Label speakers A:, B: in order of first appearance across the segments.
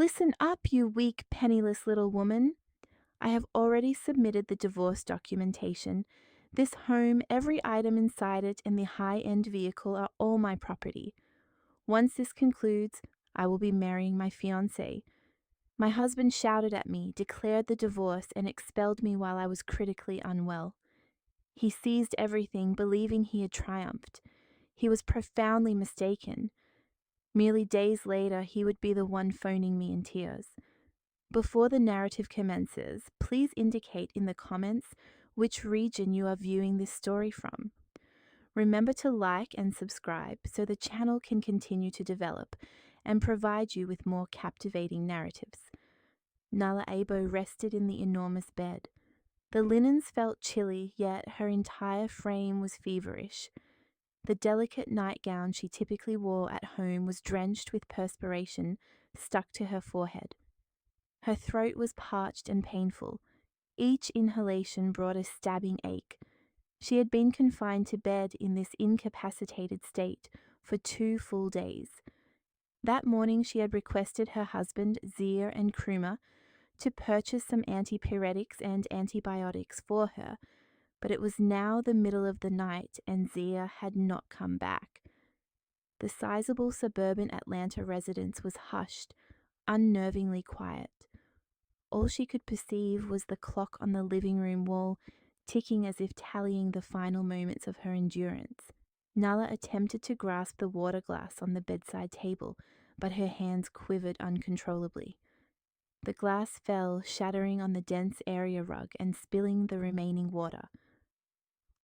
A: Listen up, you weak, penniless little woman. I have already submitted the divorce documentation. This home, every item inside it, and the high end vehicle are all my property. Once this concludes, I will be marrying my fiancé. My husband shouted at me, declared the divorce, and expelled me while I was critically unwell. He seized everything, believing he had triumphed. He was profoundly mistaken. Merely days later, he would be the one phoning me in tears. Before the narrative commences, please indicate in the comments which region you are viewing this story from. Remember to like and subscribe so the channel can continue to develop and provide you with more captivating narratives. Nala Abo rested in the enormous bed. The linens felt chilly, yet her entire frame was feverish. The delicate nightgown she typically wore at home was drenched with perspiration stuck to her forehead. Her throat was parched and painful. Each inhalation brought a stabbing ache. She had been confined to bed in this incapacitated state for 2 full days. That morning she had requested her husband, Zir and Kruma, to purchase some antipyretics and antibiotics for her, but it was now the middle of the night and Zir had not come back. The sizable suburban Atlanta residence was hushed, unnervingly quiet. All she could perceive was the clock on the living room wall, ticking as if tallying the final moments of her endurance. Nala attempted to grasp the water glass on the bedside table, but her hands quivered uncontrollably. The glass fell, shattering on the dense area rug and spilling the remaining water.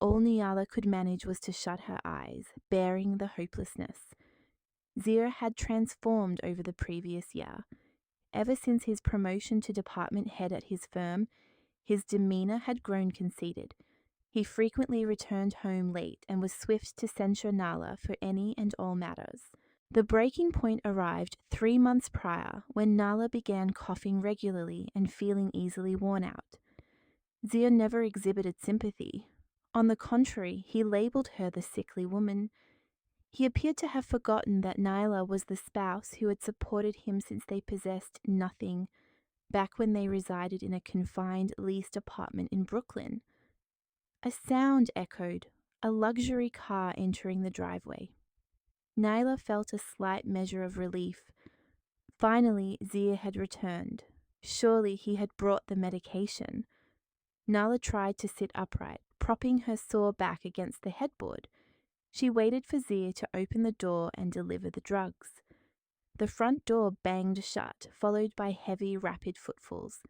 A: All Nyala could manage was to shut her eyes, bearing the hopelessness. Zira had transformed over the previous year. Ever since his promotion to department head at his firm, his demeanor had grown conceited. He frequently returned home late and was swift to censure Nala for any and all matters. The breaking point arrived 3 months prior when Nala began coughing regularly and feeling easily worn out. Zia never exhibited sympathy. On the contrary, he labeled her the sickly woman. He appeared to have forgotten that Nyla was the spouse who had supported him since they possessed nothing, back when they resided in a confined leased apartment in Brooklyn. A sound echoed, a luxury car entering the driveway. Nyla felt a slight measure of relief. Finally, Zia had returned. Surely he had brought the medication. Nala tried to sit upright, propping her sore back against the headboard. She waited for Zia to open the door and deliver the drugs. The front door banged shut, followed by heavy, rapid footfalls.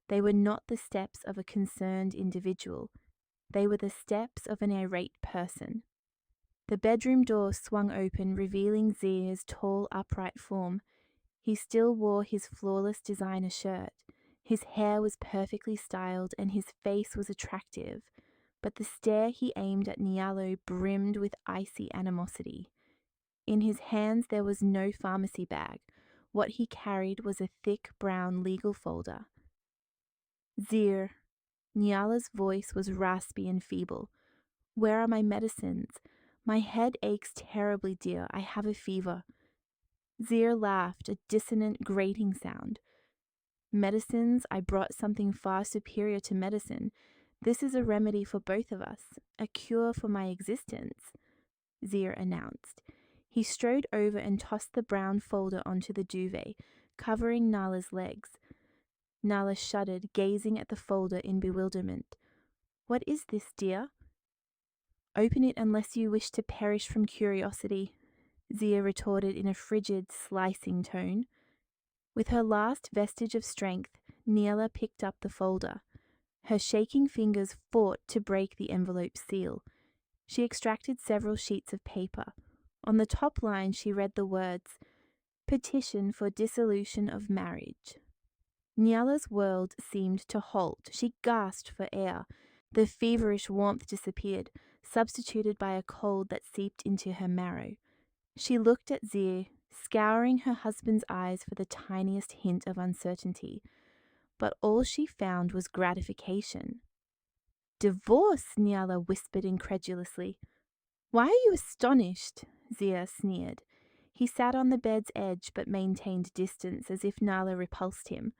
A: They were not the steps of a concerned individual. They were the steps of an irate person. The bedroom door swung open, revealing Zia's tall, upright form. He still wore his flawless designer shirt. His hair was perfectly styled and his face was attractive, but the stare he aimed at Nialo brimmed with icy animosity. In his hands there was no pharmacy bag. What he carried was a thick brown legal folder. Zir. Niala's voice was raspy and feeble. Where are my medicines? My head aches terribly, dear. I have a fever. Zir laughed, a dissonant, grating sound. Medicines? I brought something far superior to medicine. This is a remedy for both of us, a cure for my existence, Zir announced. He strode over and tossed the brown folder onto the duvet, covering Nala's legs. Nala shuddered, gazing at the folder in bewilderment. What is this, dear? Open it unless you wish to perish from curiosity, Zia retorted in a frigid, slicing tone. With her last vestige of strength, Niala picked up the folder. Her shaking fingers fought to break the envelope seal. She extracted several sheets of paper. On the top line she read the words, Petition for Dissolution of Marriage. Nyala's world seemed to halt. She gasped for air. The feverish warmth disappeared, substituted by a cold that seeped into her marrow. She looked at Zir, scouring her husband's eyes for the tiniest hint of uncertainty, but all she found was gratification. Divorce, Nyala whispered incredulously. Why are you astonished? Zia sneered. He sat on the bed's edge but maintained distance as if Nala repulsed him.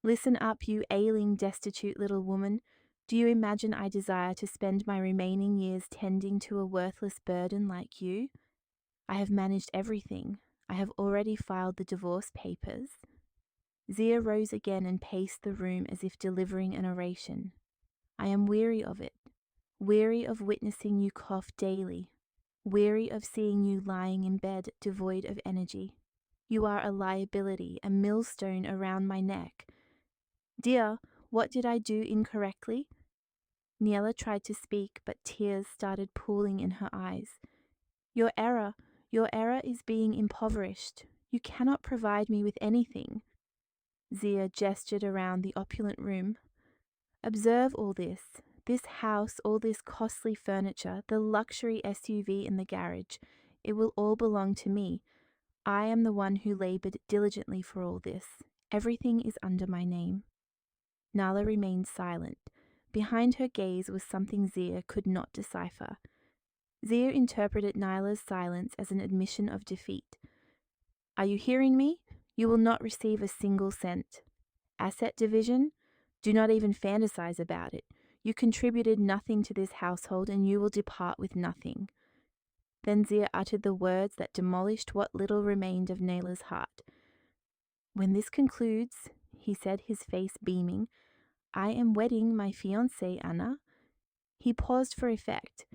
A: Listen up, you ailing, destitute little woman. Do you imagine I desire to spend my remaining years tending to a worthless burden like you? I have managed everything. I have already filed the divorce papers. Zia rose again and paced the room as if delivering an oration. I am weary of it, weary of witnessing you cough daily, weary of seeing you lying in bed devoid of energy. You are a liability, a millstone around my neck. Dear, what did I do incorrectly? Niella tried to speak, but tears started pooling in her eyes. Your error is being impoverished. You cannot provide me with anything. Zia gestured around the opulent room. Observe all this house, all this costly furniture, the luxury SUV in the garage. It will all belong to me. I am the one who labored diligently for all this. Everything is under my name. Nala remained silent. Behind her gaze was something Zia could not decipher. Zia interpreted Nyla's silence as an admission of defeat. Are you hearing me? You will not receive a single cent. Asset division? Do not even fantasize about it. You contributed nothing to this household and you will depart with nothing. Then Zia uttered the words that demolished what little remained of Nayla's heart. When this concludes, he said, his face beaming, I am wedding my fiancée, Anna. He paused for effect.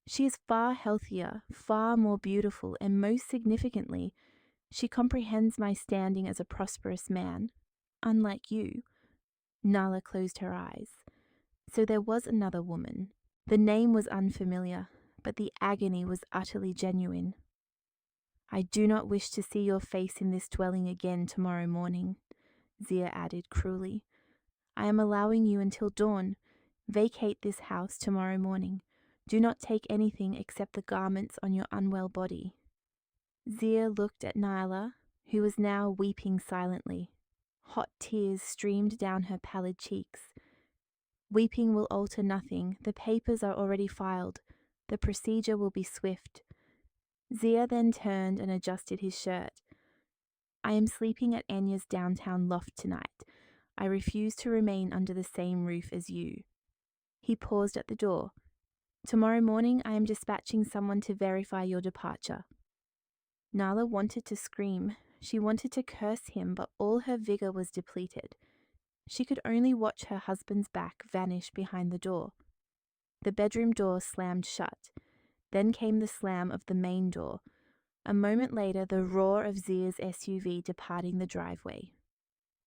A: She is far healthier, far more beautiful, and most significantly, she comprehends my standing as a prosperous man, unlike you. Nala closed her eyes. So there was another woman. The name was unfamiliar, but the agony was utterly genuine. I do not wish to see your face in this dwelling again tomorrow morning, Zia added cruelly. I am allowing you until dawn. Vacate this house tomorrow morning. Do not take anything except the garments on your unwell body. Zia looked at Nyla, who was now weeping silently. Hot tears streamed down her pallid cheeks. Weeping will alter nothing. The papers are already filed. The procedure will be swift. Zia then turned and adjusted his shirt. I am sleeping at Anya's downtown loft tonight. I refuse to remain under the same roof as you. He paused at the door. Tomorrow morning I am dispatching someone to verify your departure. Nala wanted to scream. She wanted to curse him, but all her vigor was depleted. She could only watch her husband's back vanish behind the door. The bedroom door slammed shut. Then came the slam of the main door. A moment later, the roar of Zia's SUV departing the driveway.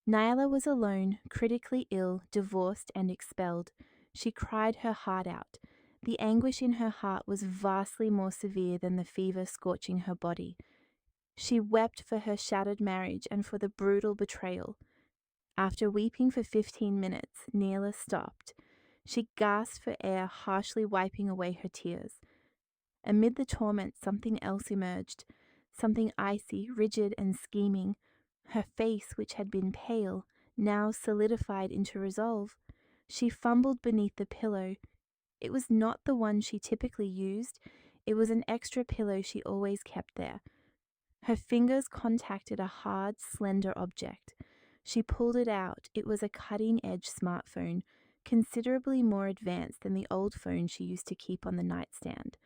A: Nyla was alone, critically ill, divorced and expelled. She cried her heart out. The anguish in her heart was vastly more severe than the fever scorching her body. She wept for her shattered marriage and for the brutal betrayal. After weeping for 15 minutes, Nyla stopped. She gasped for air, harshly wiping away her tears. Amid the torment, something else emerged, something icy, rigid, and scheming. Her face, which had been pale, now solidified into resolve. She fumbled beneath the pillow. It was not the one she typically used. It was an extra pillow she always kept there. Her fingers contacted a hard, slender object. She pulled it out. It was a cutting-edge smartphone, considerably more advanced than the old phone she used to keep on the nightstand.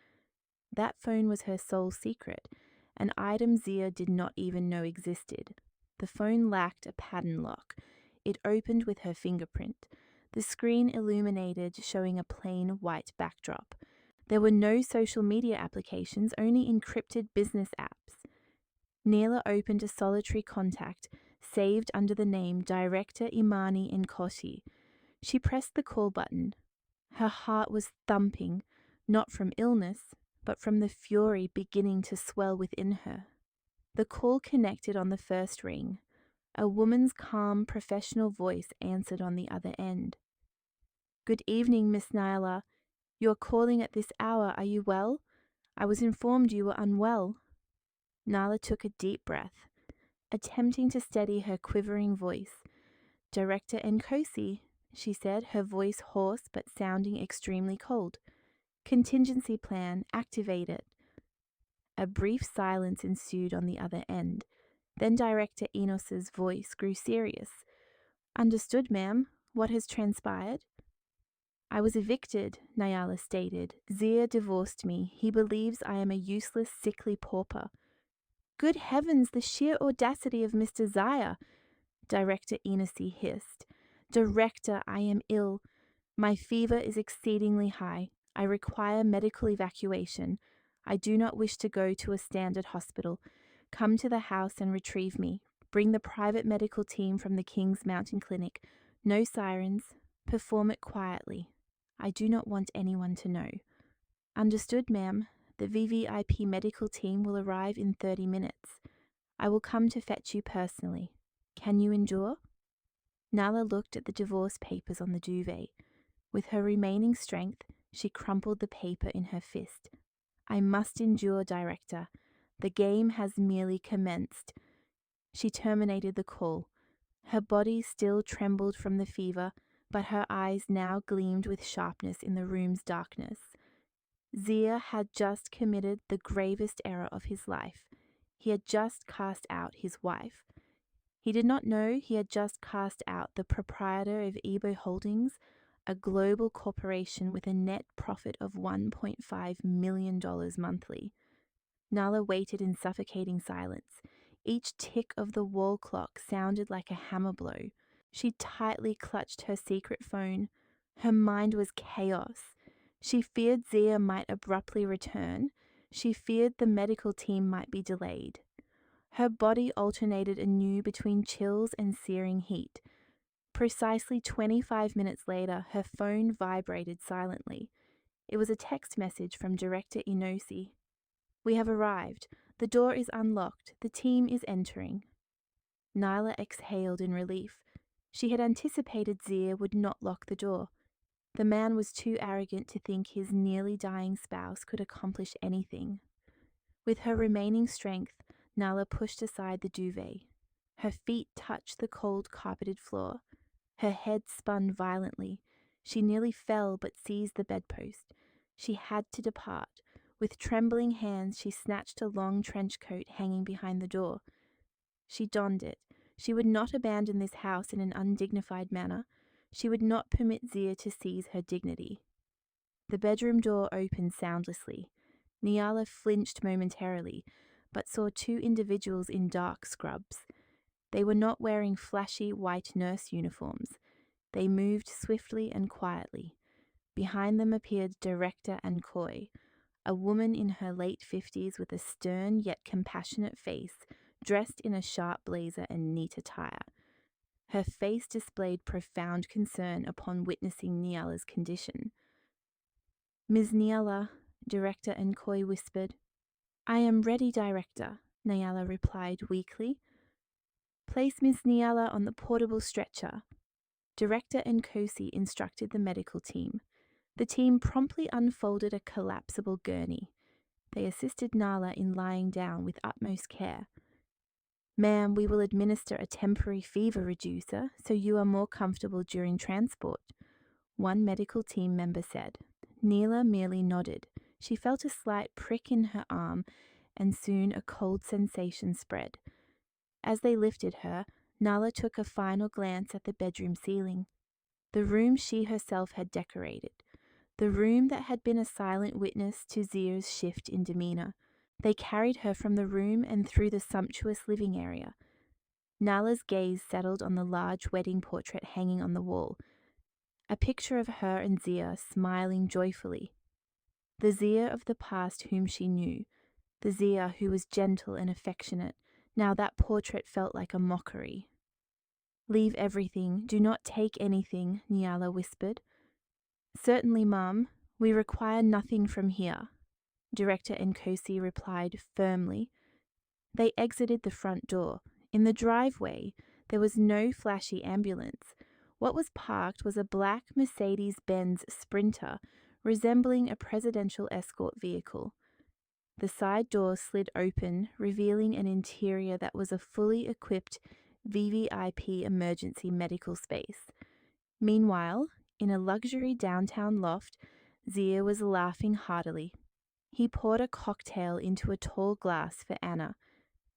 A: That phone was her sole secret, an item Zia did not even know existed. The phone lacked a pattern lock. It opened with her fingerprint. The screen illuminated, showing a plain white backdrop. There were no social media applications, only encrypted business apps. Neela opened a solitary contact, saved under the name Director Imani Nkosi. She pressed the call button. Her heart was thumping, not from illness, but from the fury beginning to swell within her. The call connected on the first ring. A woman's calm, professional voice answered on the other end. Good evening, Miss Nyla. You're calling at this hour. Are you well? I was informed you were unwell. Nyla took a deep breath, attempting to steady her quivering voice. Director Nkosi, she said, her voice hoarse but sounding extremely cold. Contingency plan, activate it. A brief silence ensued on the other end. Then Director Enos's voice grew serious. "Understood, ma'am. What has transpired?" "I was evicted," Nyala stated. "Zia divorced me. He believes I am a useless, sickly pauper." "Good heavens, the sheer audacity of Mr. Zia!" Director Enosy hissed. "Director, I am ill. My fever is exceedingly high. I require medical evacuation. I do not wish to go to a standard hospital. Come to the house and retrieve me. Bring the private medical team from the King's Mountain Clinic. No sirens. Perform it quietly. I do not want anyone to know." "Understood, ma'am. The VVIP medical team will arrive in 30 minutes. I will come to fetch you personally. Can you endure?" Nala looked at the divorce papers on the duvet. With her remaining strength, she crumpled the paper in her fist. "I must endure, Director. The game has merely commenced." She terminated the call. Her body still trembled from the fever, but her eyes now gleamed with sharpness in the room's darkness. Zia had just committed the gravest error of his life. He had just cast out his wife. He did not know he had just cast out the proprietor of Ebo Holdings, a global corporation with a net profit of $1.5 million monthly. Nala waited in suffocating silence. Each tick of the wall clock sounded like a hammer blow. She tightly clutched her secret phone. Her mind was chaos. She feared Zia might abruptly return. She feared the medical team might be delayed. Her body alternated anew between chills and searing heat. Precisely 25 minutes later, her phone vibrated silently. It was a text message from Director Inosi. "We have arrived. The door is unlocked. The team is entering." Nyla exhaled in relief. She had anticipated Zia would not lock the door. The man was too arrogant to think his nearly dying spouse could accomplish anything. With her remaining strength, Nala pushed aside the duvet. Her feet touched the cold carpeted floor. Her head spun violently. She nearly fell but seized the bedpost. She had to depart. With trembling hands, she snatched a long trench coat hanging behind the door. She donned it. She would not abandon this house in an undignified manner. She would not permit Zia to seize her dignity. The bedroom door opened soundlessly. Nyala flinched momentarily, but saw two individuals in dark scrubs. They were not wearing flashy white nurse uniforms. They moved swiftly and quietly. Behind them appeared Director Ankoi, a woman in her late 50s with a stern yet compassionate face, dressed in a sharp blazer and neat attire. Her face displayed profound concern upon witnessing Nyala's condition. "Ms. Nyala," Director Ankoi whispered. "I am ready, Director," Nyala replied weakly. "Place Miss Nyala on the portable stretcher." Director Nkosi instructed the medical team. The team promptly unfolded a collapsible gurney. They assisted Nala in lying down with utmost care. "Ma'am, we will administer a temporary fever reducer so you are more comfortable during transport," one medical team member said. Neela merely nodded. She felt a slight prick in her arm, and soon a cold sensation spread. As they lifted her, Nala took a final glance at the bedroom ceiling. The room she herself had decorated. The room that had been a silent witness to Zia's shift in demeanor. They carried her from the room and through the sumptuous living area. Nala's gaze settled on the large wedding portrait hanging on the wall. A picture of her and Zia smiling joyfully. The Zia of the past whom she knew. The Zia who was gentle and affectionate. Now that portrait felt like a mockery. "Leave everything. Do not take anything," Nyala whispered. "Certainly, Mum. We require nothing from here," Director Nkosi replied firmly. They exited the front door. In the driveway, there was no flashy ambulance. What was parked was a black Mercedes-Benz Sprinter, resembling a presidential escort vehicle. The side door slid open, revealing an interior that was a fully equipped VVIP emergency medical space. Meanwhile, in a luxury downtown loft, Zia was laughing heartily. He poured a cocktail into a tall glass for Anna,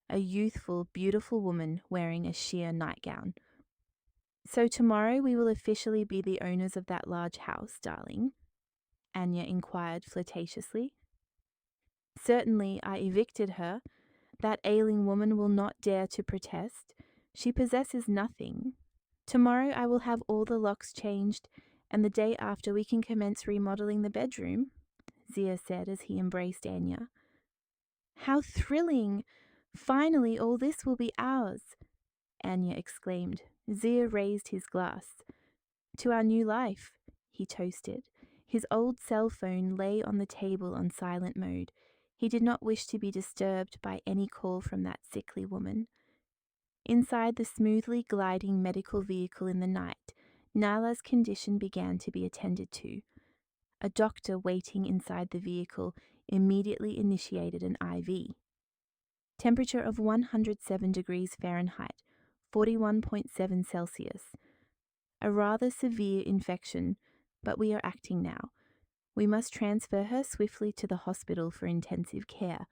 A: a youthful, beautiful woman wearing a sheer nightgown. "So tomorrow we will officially be the owners of that large house, darling?" Anya inquired flirtatiously. "Certainly I evicted her. That ailing woman will not dare to protest. She possesses nothing. Tomorrow I will have all the locks changed, and the day after we can commence remodeling the bedroom," Zia said as he embraced Anya. "How thrilling! Finally all this will be ours," Anya exclaimed. Zia raised his glass. "To our new life," he toasted. His old cell phone lay on the table on silent mode. He did not wish to be disturbed by any call from that sickly woman. Inside the smoothly gliding medical vehicle in the night, Nala's condition began to be attended to. A doctor waiting inside the vehicle immediately initiated an IV. Temperature of 107 degrees Fahrenheit, 41.7 Celsius. A rather severe infection, but we are acting now. We must transfer her swiftly to the hospital for intensive care,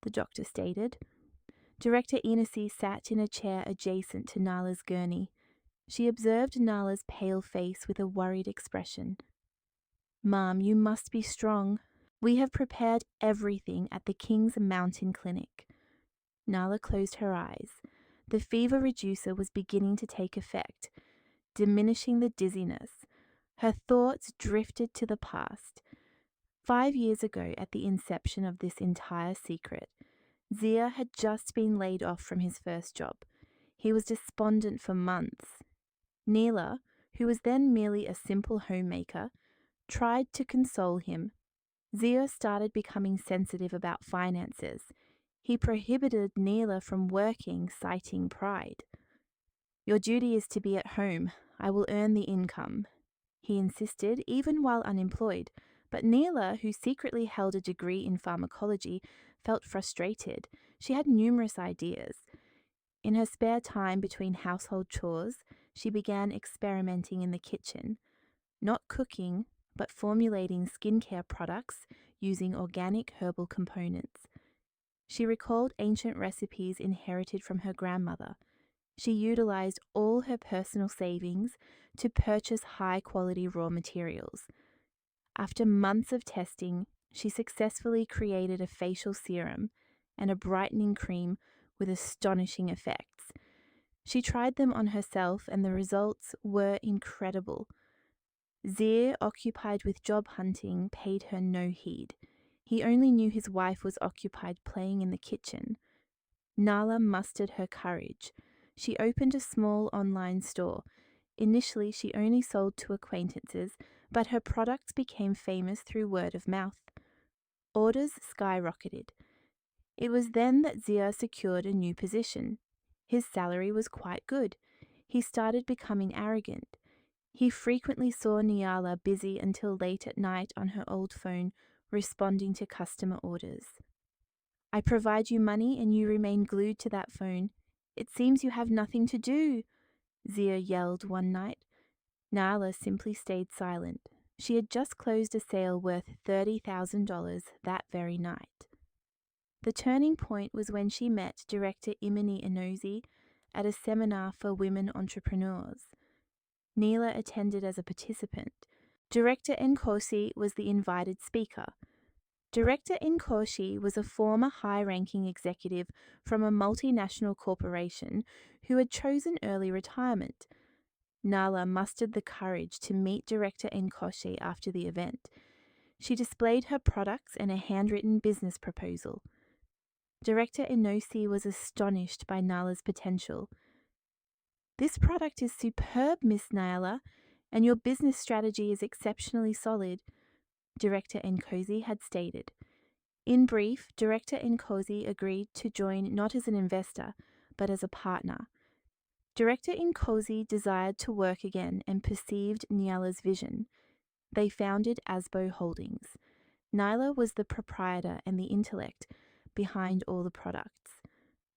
A: the doctor stated. Director Inesi sat in a chair adjacent to Nala's gurney. She observed Nala's pale face with a worried expression. "Ma'am, you must be strong. We have prepared everything at the King's Mountain Clinic." Nala closed her eyes. The fever reducer was beginning to take effect, diminishing the dizziness. Her thoughts drifted to the past. 5 years ago, at the inception of this entire secret, Zia had just been laid off from his first job. He was despondent for months. Neela, who was then merely a simple homemaker, tried to console him. Zia started becoming sensitive about finances. He prohibited Neela from working, citing pride. "Your duty is to be at home. I will earn the income," he insisted, even while unemployed. But Neela, who secretly held a degree in pharmacology, felt frustrated. She had numerous ideas. In her spare time between household chores, she began experimenting in the kitchen. Not cooking, but formulating skincare products using organic herbal components. She recalled ancient recipes inherited from her grandmother. She utilized all her personal savings to purchase high-quality raw materials. After months of testing, she successfully created a facial serum and a brightening cream with astonishing effects. She tried them on herself and the results were incredible. Zia, occupied with job hunting, paid her no heed. He only knew his wife was occupied playing in the kitchen. Nala mustered her courage. She opened a small online store. Initially, she only sold to acquaintances, but her products became famous through word of mouth. Orders skyrocketed. It was then that Zia secured a new position. His salary was quite good. He started becoming arrogant. He frequently saw Nyala busy until late at night on her old phone, responding to customer orders. "I provide you money and you remain glued to that phone. It seems you have nothing to do," Zia yelled one night. Nyala simply stayed silent. She had just closed a sale worth $30,000 that very night. The turning point was when she met director Imani Inozi at a seminar for women entrepreneurs. Neela attended as a participant. Director Nkosi was the invited speaker. Director Nkosi was a former high-ranking executive from a multinational corporation who had chosen early retirement. Nala mustered the courage to meet Director Nkosi after the event. She displayed her products and a handwritten business proposal. Director Inosi was astonished by Nala's potential. "This product is superb, Miss Nyala, and your business strategy is exceptionally solid," Director Nkosi had stated. In brief, Director Nkosi agreed to join not as an investor, but as a partner. Director Nkosi desired to work again and perceived Nyala's vision. They founded Asbo Holdings. Nyla was the proprietor and the intellect behind all the products.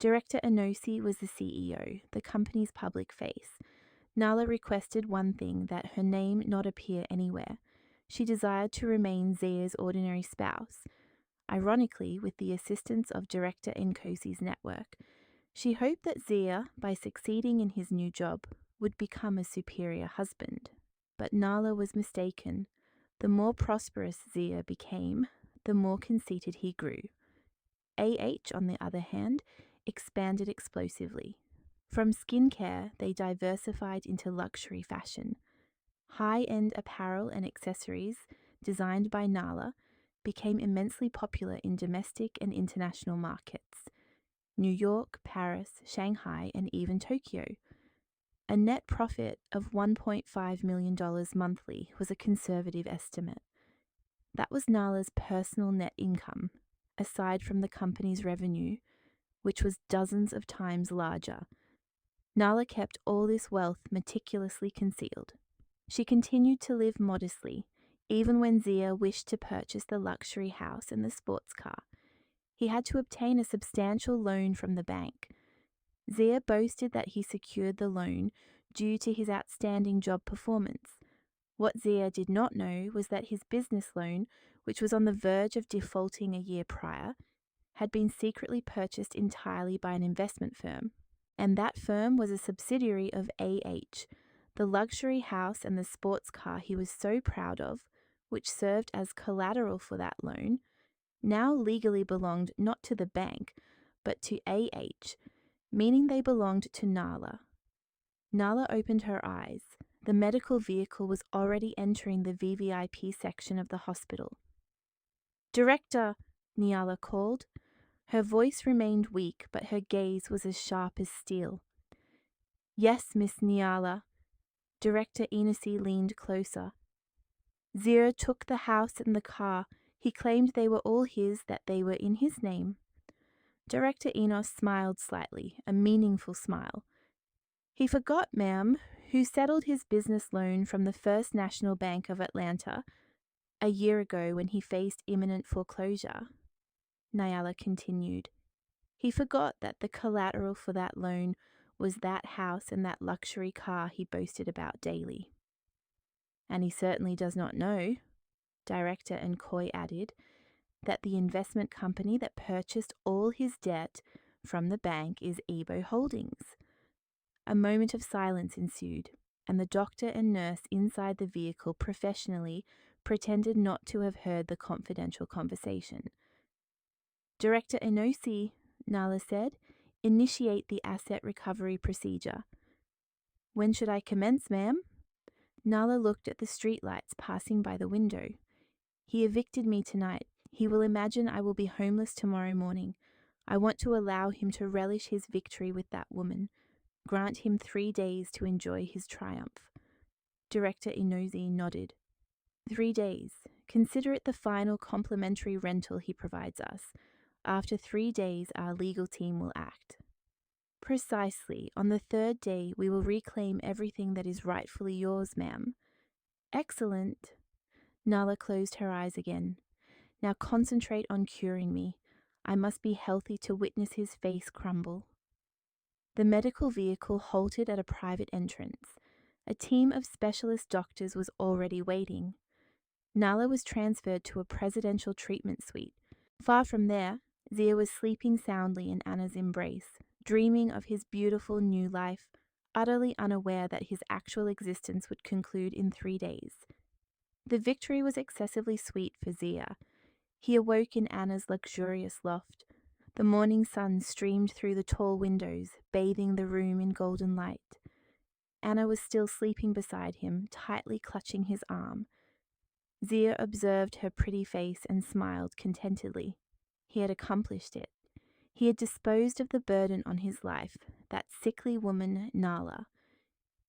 A: Director Inosi was the CEO, the company's public face. Nala requested one thing, that her name not appear anywhere. She desired to remain Zia's ordinary spouse. ironically with the assistance of director Nkosi's network. She hoped that Zia, by succeeding in his new job, would become a superior husband. But Nala was mistaken. The more prosperous Zia became, the more conceited he grew. AH, on the other hand, expanded explosively. From skincare, they diversified into luxury fashion. High-end apparel and accessories, designed by Nala, became immensely popular in domestic and international markets. New York, Paris, Shanghai, and even Tokyo. A net profit of $1.5 million monthly was a conservative estimate. That was Nala's personal net income, aside from the company's revenue, which was dozens of times larger. Nala kept all this wealth meticulously concealed. She continued to live modestly, even when Zia wished to purchase the luxury house and the sports car. He had to obtain a substantial loan from the bank. Zia boasted that he secured the loan due to his outstanding job performance. What Zia did not know was that his business loan, which was on the verge of defaulting a year prior, had been secretly purchased entirely by an investment firm. And that firm was a subsidiary of AH, the luxury house and the sports car he was so proud of, which served as collateral for that loan, now legally belonged not to the bank, but to AH, meaning they belonged to Nala. Nala opened her eyes. The medical vehicle was already entering the VVIP section of the hospital. "Director," Nyala called. Her voice remained weak, but her gaze was as sharp as steel. "Yes, Miss Nyala." Director Enisi leaned closer. "Zira took the house and the car. He claimed they were all his, that they were in his name." Director Enos smiled slightly, a meaningful smile. "He forgot, ma'am, who settled his business loan from the First National Bank of Atlanta a year ago when he faced imminent foreclosure." Nyala continued. "He forgot that the collateral for that loan was that house and that luxury car he boasted about daily." "And he certainly does not know," Director Nkoi added, "that the investment company that purchased all his debt from the bank is Ebo Holdings." A moment of silence ensued, and the doctor and nurse inside the vehicle professionally pretended not to have heard the confidential conversation. "Director Enosi," Nala said, "initiate the asset recovery procedure." "When should I commence, ma'am?" Nala looked at the streetlights passing by the window. "He evicted me tonight. He will imagine I will be homeless tomorrow morning. I want to allow him to relish his victory with that woman. Grant him 3 days to enjoy his triumph." Director Inozi nodded. 3 days. Consider it the final complimentary rental he provides us. After 3 days, our legal team will act. "Precisely. On the 3rd day, we will reclaim everything that is rightfully yours, ma'am." "Excellent." Nala closed her eyes again. "Now concentrate on curing me. I must be healthy to witness his face crumble." The medical vehicle halted at a private entrance. A team of specialist doctors was already waiting. Nala was transferred to a presidential treatment suite. Far from there, Zia was sleeping soundly in Anna's embrace, dreaming of his beautiful new life, utterly unaware that his actual existence would conclude in 3 days. The victory was excessively sweet for Zia. He awoke in Anna's luxurious loft. The morning sun streamed through the tall windows, bathing the room in golden light. Anna was still sleeping beside him, tightly clutching his arm. Zia observed her pretty face and smiled contentedly. He had accomplished it. He had disposed of the burden on his life, that sickly woman, Nala.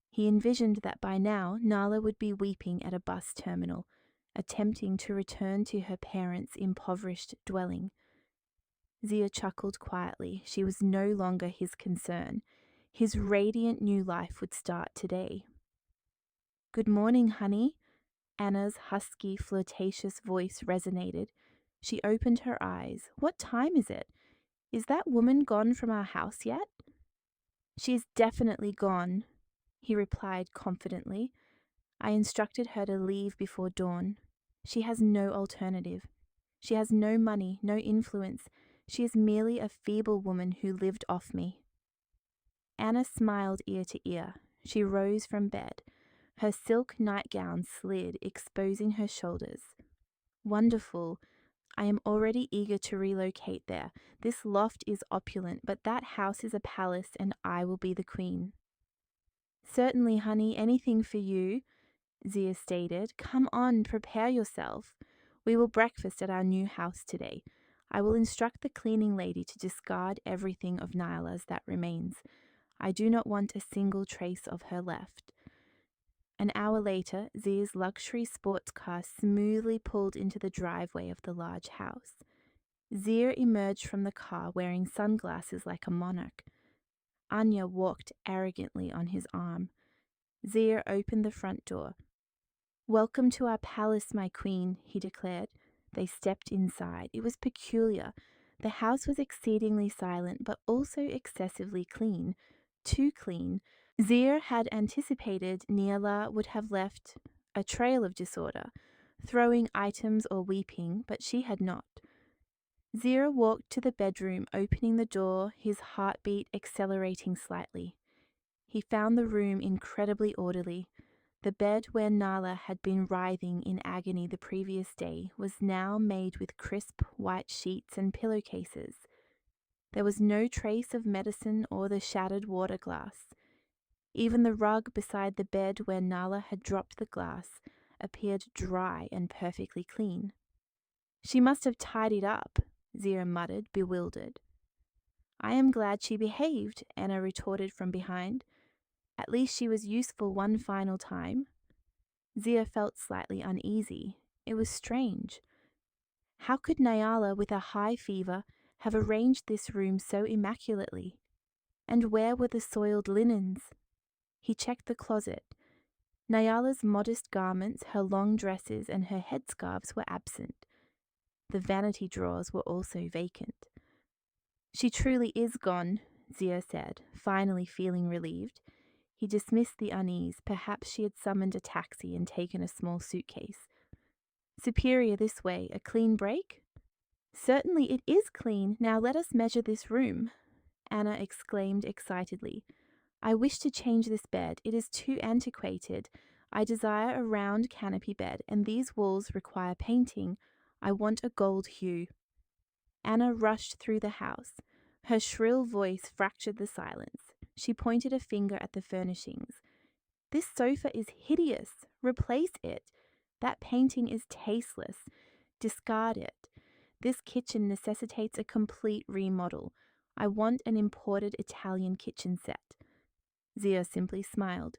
A: He envisioned that by now Nala would be weeping at a bus terminal, attempting to return to her parents' impoverished dwelling. Zia chuckled quietly. She was no longer his concern. His radiant new life would start today. "Good morning, honey." Anna's husky, flirtatious voice resonated. She opened her eyes. "What time is it? Is that woman gone from our house yet?" "She is definitely gone," he replied confidently. "I instructed her to leave before dawn. She has no alternative. She has no money, no influence. She is merely a feeble woman who lived off me." Anna smiled ear to ear. She rose from bed. Her silk nightgown slid, exposing her shoulders. "Wonderful. I am already eager to relocate there. This loft is opulent, but that house is a palace, and I will be the queen." "Certainly, honey, anything for you," Zia stated. "Come on, prepare yourself. We will breakfast at our new house today. I will instruct the cleaning lady to discard everything of Nyla's that remains. I do not want a single trace of her left." An hour later, Zia's luxury sports car smoothly pulled into the driveway of the large house. Zia emerged from the car wearing sunglasses like a monarch. Anya walked arrogantly on his arm. Zia opened the front door. "Welcome to our palace, my queen," he declared. They stepped inside. It was peculiar. The house was exceedingly silent, but also excessively clean. Too clean. Zia had anticipated Nyla would have left a trail of disorder, throwing items or weeping, but she had not. Zia walked to the bedroom, opening the door, his heartbeat accelerating slightly. He found the room incredibly orderly. The bed where Nala had been writhing in agony the previous day was now made with crisp white sheets and pillowcases. There was no trace of medicine or the shattered water glass. Even the rug beside the bed where Nala had dropped the glass appeared dry and perfectly clean. "She must have tidied up," Zia muttered, bewildered. "I am glad she behaved," Anna retorted from behind. "At least she was useful one final time." Zia felt slightly uneasy. It was strange. How could Nyala, with a high fever, have arranged this room so immaculately? And where were the soiled linens? He checked the closet. Nyala's modest garments, her long dresses, and her headscarves were absent. The vanity drawers were also vacant. "She truly is gone," Zia said, finally feeling relieved. He dismissed the unease. Perhaps she had summoned a taxi and taken a small suitcase. "Superior this way. A clean break?" "Certainly it is clean. Now let us measure this room," Anna exclaimed excitedly. "I wish to change this bed. It is too antiquated. I desire a round canopy bed, and these walls require painting. I want a gold hue." Anna rushed through the house. Her shrill voice fractured the silence. She pointed a finger at the furnishings. "This sofa is hideous. Replace it. That painting is tasteless. Discard it. This kitchen necessitates a complete remodel. I want an imported Italian kitchen set." Zia simply smiled.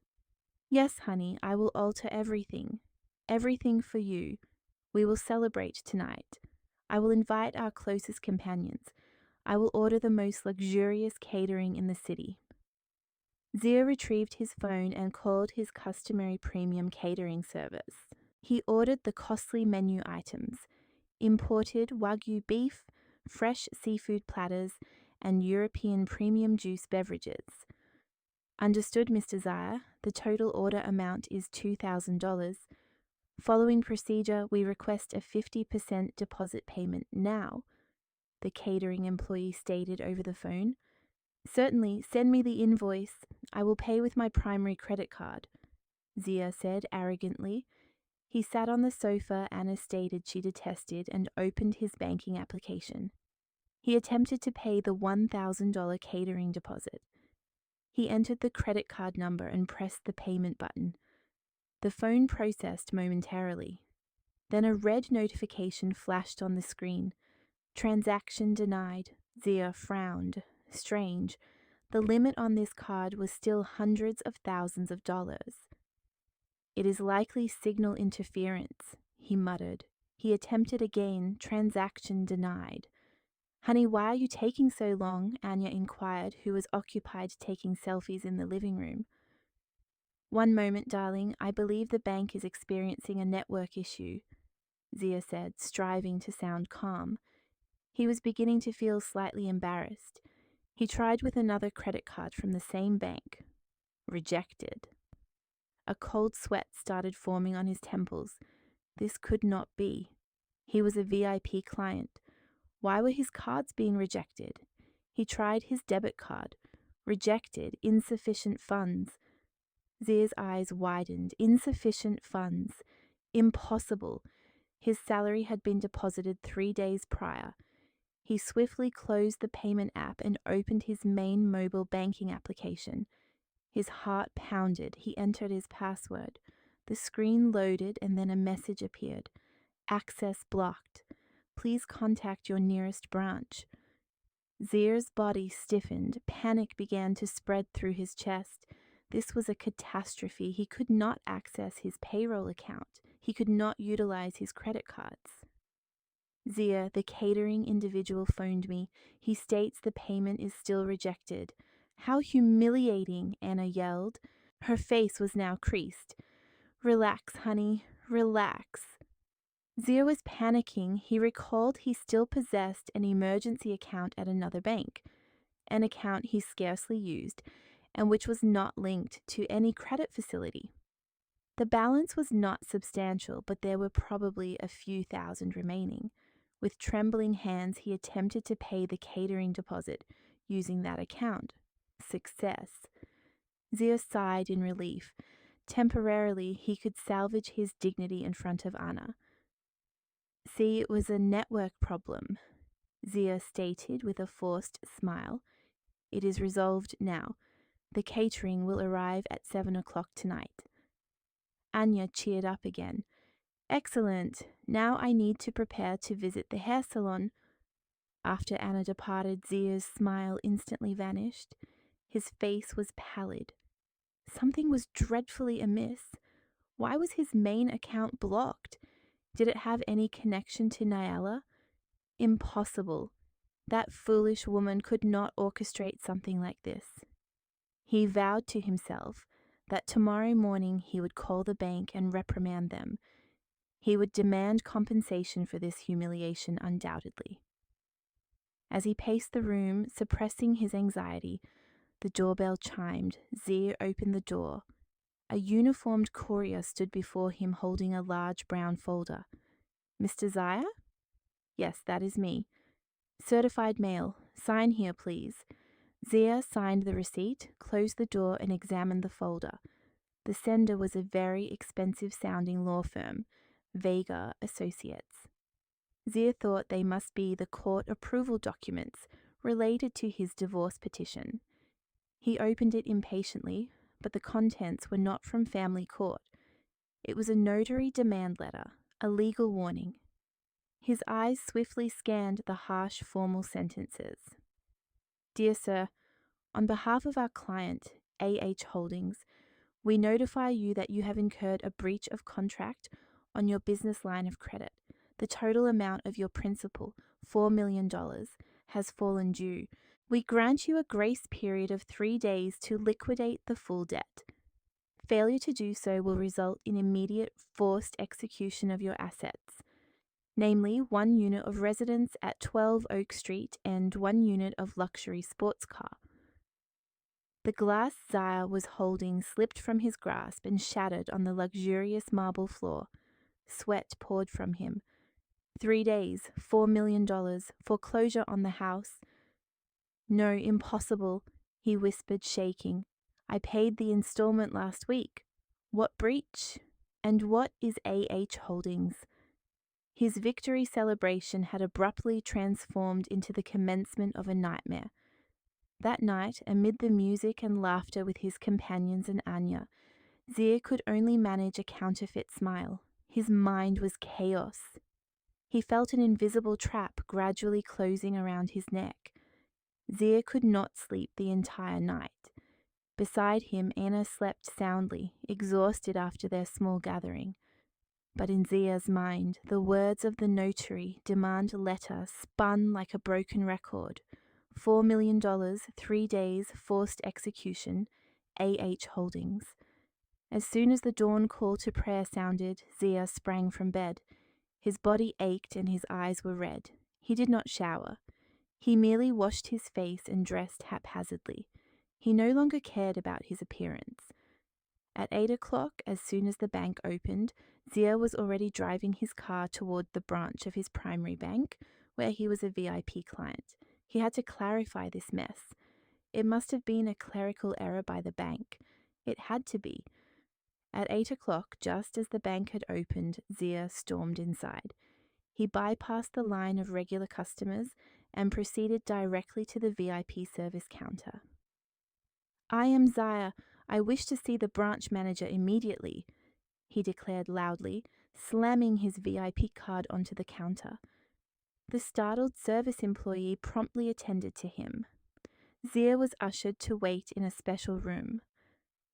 A: "Yes, honey, I will alter everything. Everything for you. We will celebrate tonight. I will invite our closest companions. I will order the most luxurious catering in the city." Zia retrieved his phone and called his customary premium catering service. He ordered the costly menu items: imported Wagyu beef, fresh seafood platters, and European premium juice beverages. "Understood, Mr. Zia. The total order amount is $2,000. Following procedure, we request a 50% deposit payment now," the catering employee stated over the phone. "Certainly, send me the invoice. I will pay with my primary credit card," Zia said arrogantly. He sat on the sofa Anna stated she detested and opened his banking application. He attempted to pay the $1,000 catering deposit. He entered the credit card number and pressed the payment button. The phone processed momentarily. Then a red notification flashed on the screen. "Transaction denied." Zia frowned. Strange. The limit on this card was still hundreds of thousands of dollars. "It is likely signal interference," he muttered. He attempted again. "Transaction denied." "Honey, why are you taking so long?" Anya inquired, who was occupied taking selfies in the living room. "One moment, darling. I believe the bank is experiencing a network issue," Zia said, striving to sound calm. He was beginning to feel slightly embarrassed. He tried with another credit card from the same bank. Rejected. A cold sweat started forming on his temples. This could not be. He was a VIP client. Why were his cards being rejected? He tried his debit card. Rejected, insufficient funds. Zia's eyes widened. Insufficient funds. Impossible. His salary had been deposited 3 days prior. He swiftly closed the payment app and opened his main mobile banking application. His heart pounded. He entered his password. The screen loaded and then a message appeared. Access blocked. Please contact your nearest branch. Zia's body stiffened. Panic began to spread through his chest. This was a catastrophe. He could not access his payroll account. He could not utilize his credit cards. Zia, the catering individual, phoned me. He states the payment is still rejected. How humiliating, Anna yelled. Her face was now creased. Relax, honey, relax. Zia was panicking. He recalled he still possessed an emergency account at another bank, an account he scarcely used, and which was not linked to any credit facility. The balance was not substantial, but there were probably a few thousand remaining. With trembling hands, he attempted to pay the catering deposit using that account. Success. Zia sighed in relief. Temporarily, he could salvage his dignity in front of Anna. See, it was a network problem, Zia stated with a forced smile. It is resolved now. The catering will arrive at 7 o'clock tonight. Anya cheered up again. Excellent. Now I need to prepare to visit the hair salon. After Anna departed, Zia's smile instantly vanished. His face was pallid. Something was dreadfully amiss. Why was his main account blocked? Did it have any connection to Nyala? Impossible. That foolish woman could not orchestrate something like this. He vowed to himself that tomorrow morning he would call the bank and reprimand them. He would demand compensation for this humiliation undoubtedly. As he paced the room, suppressing his anxiety, the doorbell chimed. Zia opened the door. A uniformed courier stood before him holding a large brown folder. Mr. Zia? Yes, that is me. Certified mail. Sign here, please. Zia signed the receipt, closed the door, and examined the folder. The sender was a very expensive-sounding law firm, Vega Associates. Zia thought they must be the court approval documents related to his divorce petition. He opened it impatiently, but the contents were not from family court. It was a notary demand letter, a legal warning. His eyes swiftly scanned the harsh, formal sentences. Dear Sir, on behalf of our client, AH Holdings, we notify you that you have incurred a breach of contract on your business line of credit. The total amount of your principal, $4 million, has fallen due. We grant you a grace period of 3 days to liquidate the full debt. Failure to do so will result in immediate forced execution of your assets, namely 1 unit of residence at 12 Oak Street and 1 unit of luxury sports car. The glass Zia was holding slipped from his grasp and shattered on the luxurious marble floor. Sweat poured from him. 3 days, $4 million, foreclosure on the house. No, impossible, he whispered, shaking. I paid the installment last week. What breach? And what is AH Holdings? His victory celebration had abruptly transformed into the commencement of a nightmare. That night, amid the music and laughter with his companions and Anya, Zia could only manage a counterfeit smile. His mind was chaos. He felt an invisible trap gradually closing around his neck. Zia could not sleep the entire night. Beside him, Anna slept soundly, exhausted after their small gathering. But in Zia's mind, the words of the notary demand letter spun like a broken record. $4 million, 3 days, forced execution, AH Holdings. As soon as the dawn call to prayer sounded, Zia sprang from bed. His body ached and his eyes were red. He did not shower. He merely washed his face and dressed haphazardly. He no longer cared about his appearance. At 8 o'clock, as soon as the bank opened, Zia was already driving his car toward the branch of his primary bank, where he was a VIP client. He had to clarify this mess. It must have been a clerical error by the bank. It had to be. At 8 o'clock, just as the bank had opened, Zia stormed inside. He bypassed the line of regular customers and proceeded directly to the VIP service counter. "I am Zia. I wish to see the branch manager immediately," he declared loudly, slamming his VIP card onto the counter. The startled service employee promptly attended to him. Zia was ushered to wait in a special room.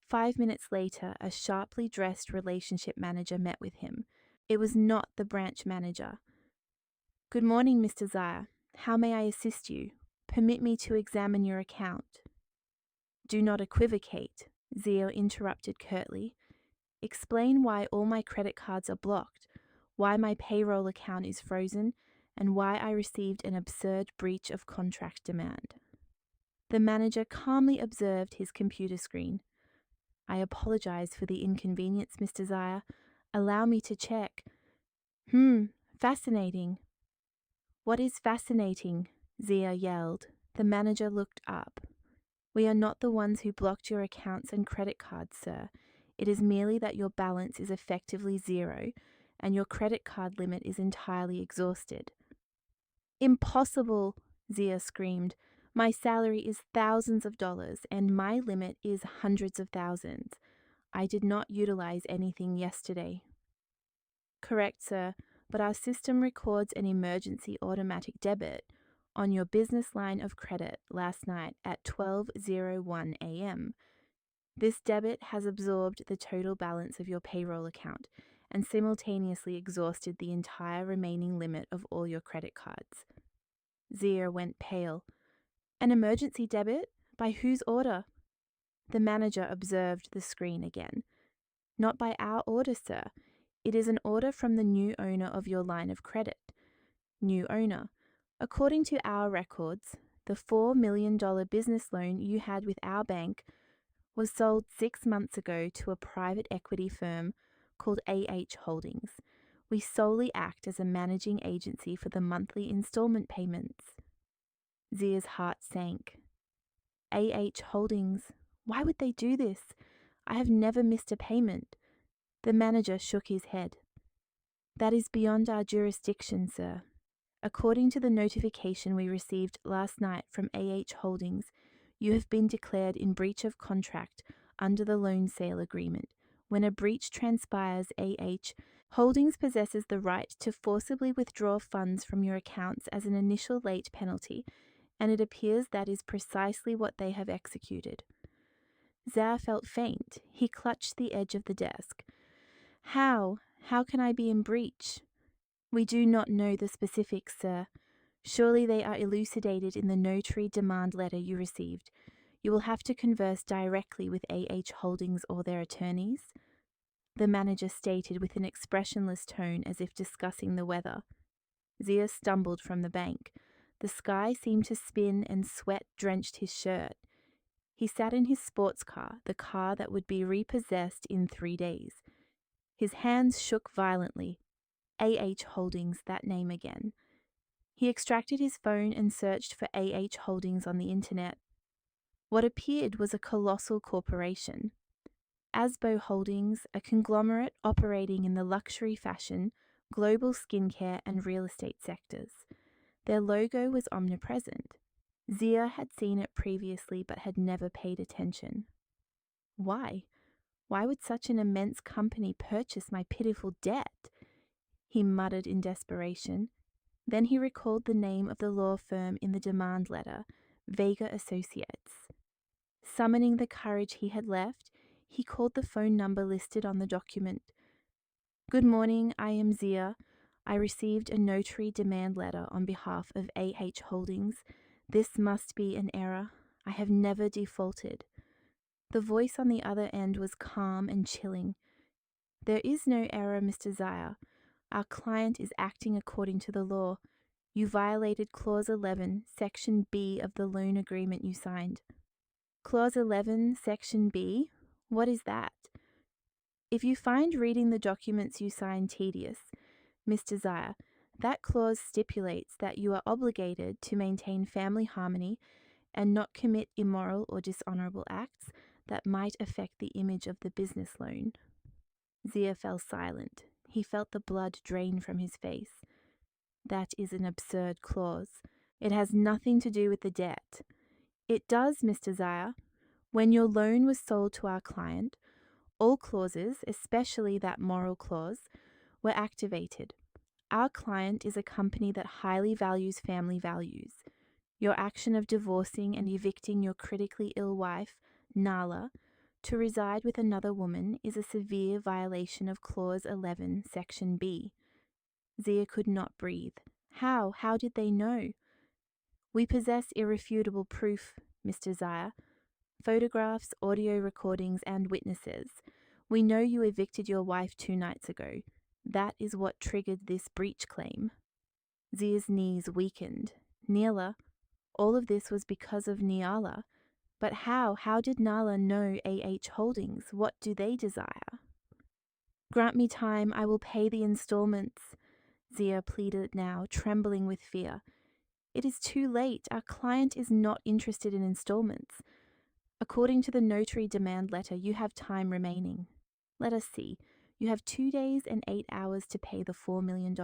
A: 5 minutes later, a sharply dressed relationship manager met with him. It was not the branch manager. "Good morning, Mr. Zia. How may I assist you? Permit me to examine your account." "Do not equivocate," Zia interrupted curtly. "Explain why all my credit cards are blocked, why my payroll account is frozen, and why I received an absurd breach of contract demand." The manager calmly observed his computer screen. "I apologize for the inconvenience, Mr. Zia. Allow me to check." Fascinating." "What is fascinating?" Zia yelled. The manager looked up. "We are not the ones who blocked your accounts and credit cards, sir. It is merely that your balance is effectively zero and your credit card limit is entirely exhausted." "Impossible!" Zia screamed. "My salary is thousands of dollars and my limit is hundreds of thousands. I did not utilize anything yesterday." "Correct, sir, but our system records an emergency automatic debit on your business line of credit last night at 12:01 a.m. This debit has absorbed the total balance of your payroll account and simultaneously exhausted the entire remaining limit of all your credit cards." Zia went pale. "An emergency debit? By whose order?" The manager observed the screen again. "Not by our order, sir. It is an order from the new owner of your line of credit." "New owner. According to our records, the $4 million business loan you had with our bank was sold 6 months ago to a private equity firm called AH Holdings. We solely act as a managing agency for the monthly installment payments." Zia's heart sank. AH Holdings. Why would they do this? I have never missed a payment. The manager shook his head. "That is beyond our jurisdiction, sir. According to the notification we received last night from AH Holdings, you have been declared in breach of contract under the loan sale agreement. When a breach transpires, AH Holdings possesses the right to forcibly withdraw funds from your accounts as an initial late penalty, and it appears that is precisely what they have executed." Zia felt faint. He clutched the edge of the desk. How? How can I be in breach?" "We do not know the specifics, sir. Surely they are elucidated in the notary demand letter you received. You will have to converse directly with AH Holdings or their attorneys," the manager stated with an expressionless tone as if discussing the weather. Zia stumbled from the bank. The sky seemed to spin and sweat drenched his shirt. He sat in his sports car, the car that would be repossessed in 3 days. His hands shook violently. AH Holdings, that name again. He extracted his phone and searched for AH Holdings on the internet. What appeared was a colossal corporation. Asbo Holdings, a conglomerate operating in the luxury fashion, global skincare and real estate sectors. Their logo was omnipresent. Zia had seen it previously but had never paid attention. Why? Why would such an immense company purchase my pitiful debt? He muttered in desperation. Then he recalled the name of the law firm in the demand letter, Vega Associates. Summoning the courage he had left, he called the phone number listed on the document. "Good morning, I am Zia. I received a notary demand letter on behalf of AH Holdings. This must be an error. I have never defaulted." The voice on the other end was calm and chilling. "There is no error, Mr. Zia. Our client is acting according to the law. You violated Clause 11, Section B of the loan agreement you signed." "Clause 11, Section B? What is that?" If you find reading the documents you sign tedious, Mr. Zaya, that clause stipulates that you are obligated to maintain family harmony and not commit immoral or dishonorable acts that might affect the image of the business loan. Zia fell silent. He felt the blood drain from his face. That is an absurd clause. It has nothing to do with the debt. It does, Mr. Zaya. When your loan was sold to our client, all clauses, especially that moral clause, were activated. Our client is a company that highly values family values. Your action of divorcing and evicting your critically ill wife, Nala, to reside with another woman is a severe violation of Clause 11, Section B. Zia could not breathe. How? How did they know? We possess irrefutable proof, Mr. Zaya. Photographs, audio recordings, and witnesses. We know you evicted your wife 2 nights ago. That is what triggered this breach claim. Zia's knees weakened. Neela, all of this was because of Niala. But how? How did Nala know AH Holdings? What do they desire? Grant me time, I will pay the installments, Zia pleaded now, trembling with fear. It is too late. Our client is not interested in installments. According to the notary demand letter, you have time remaining. Let us see. You have 2 days and 8 hours to pay the $4 million.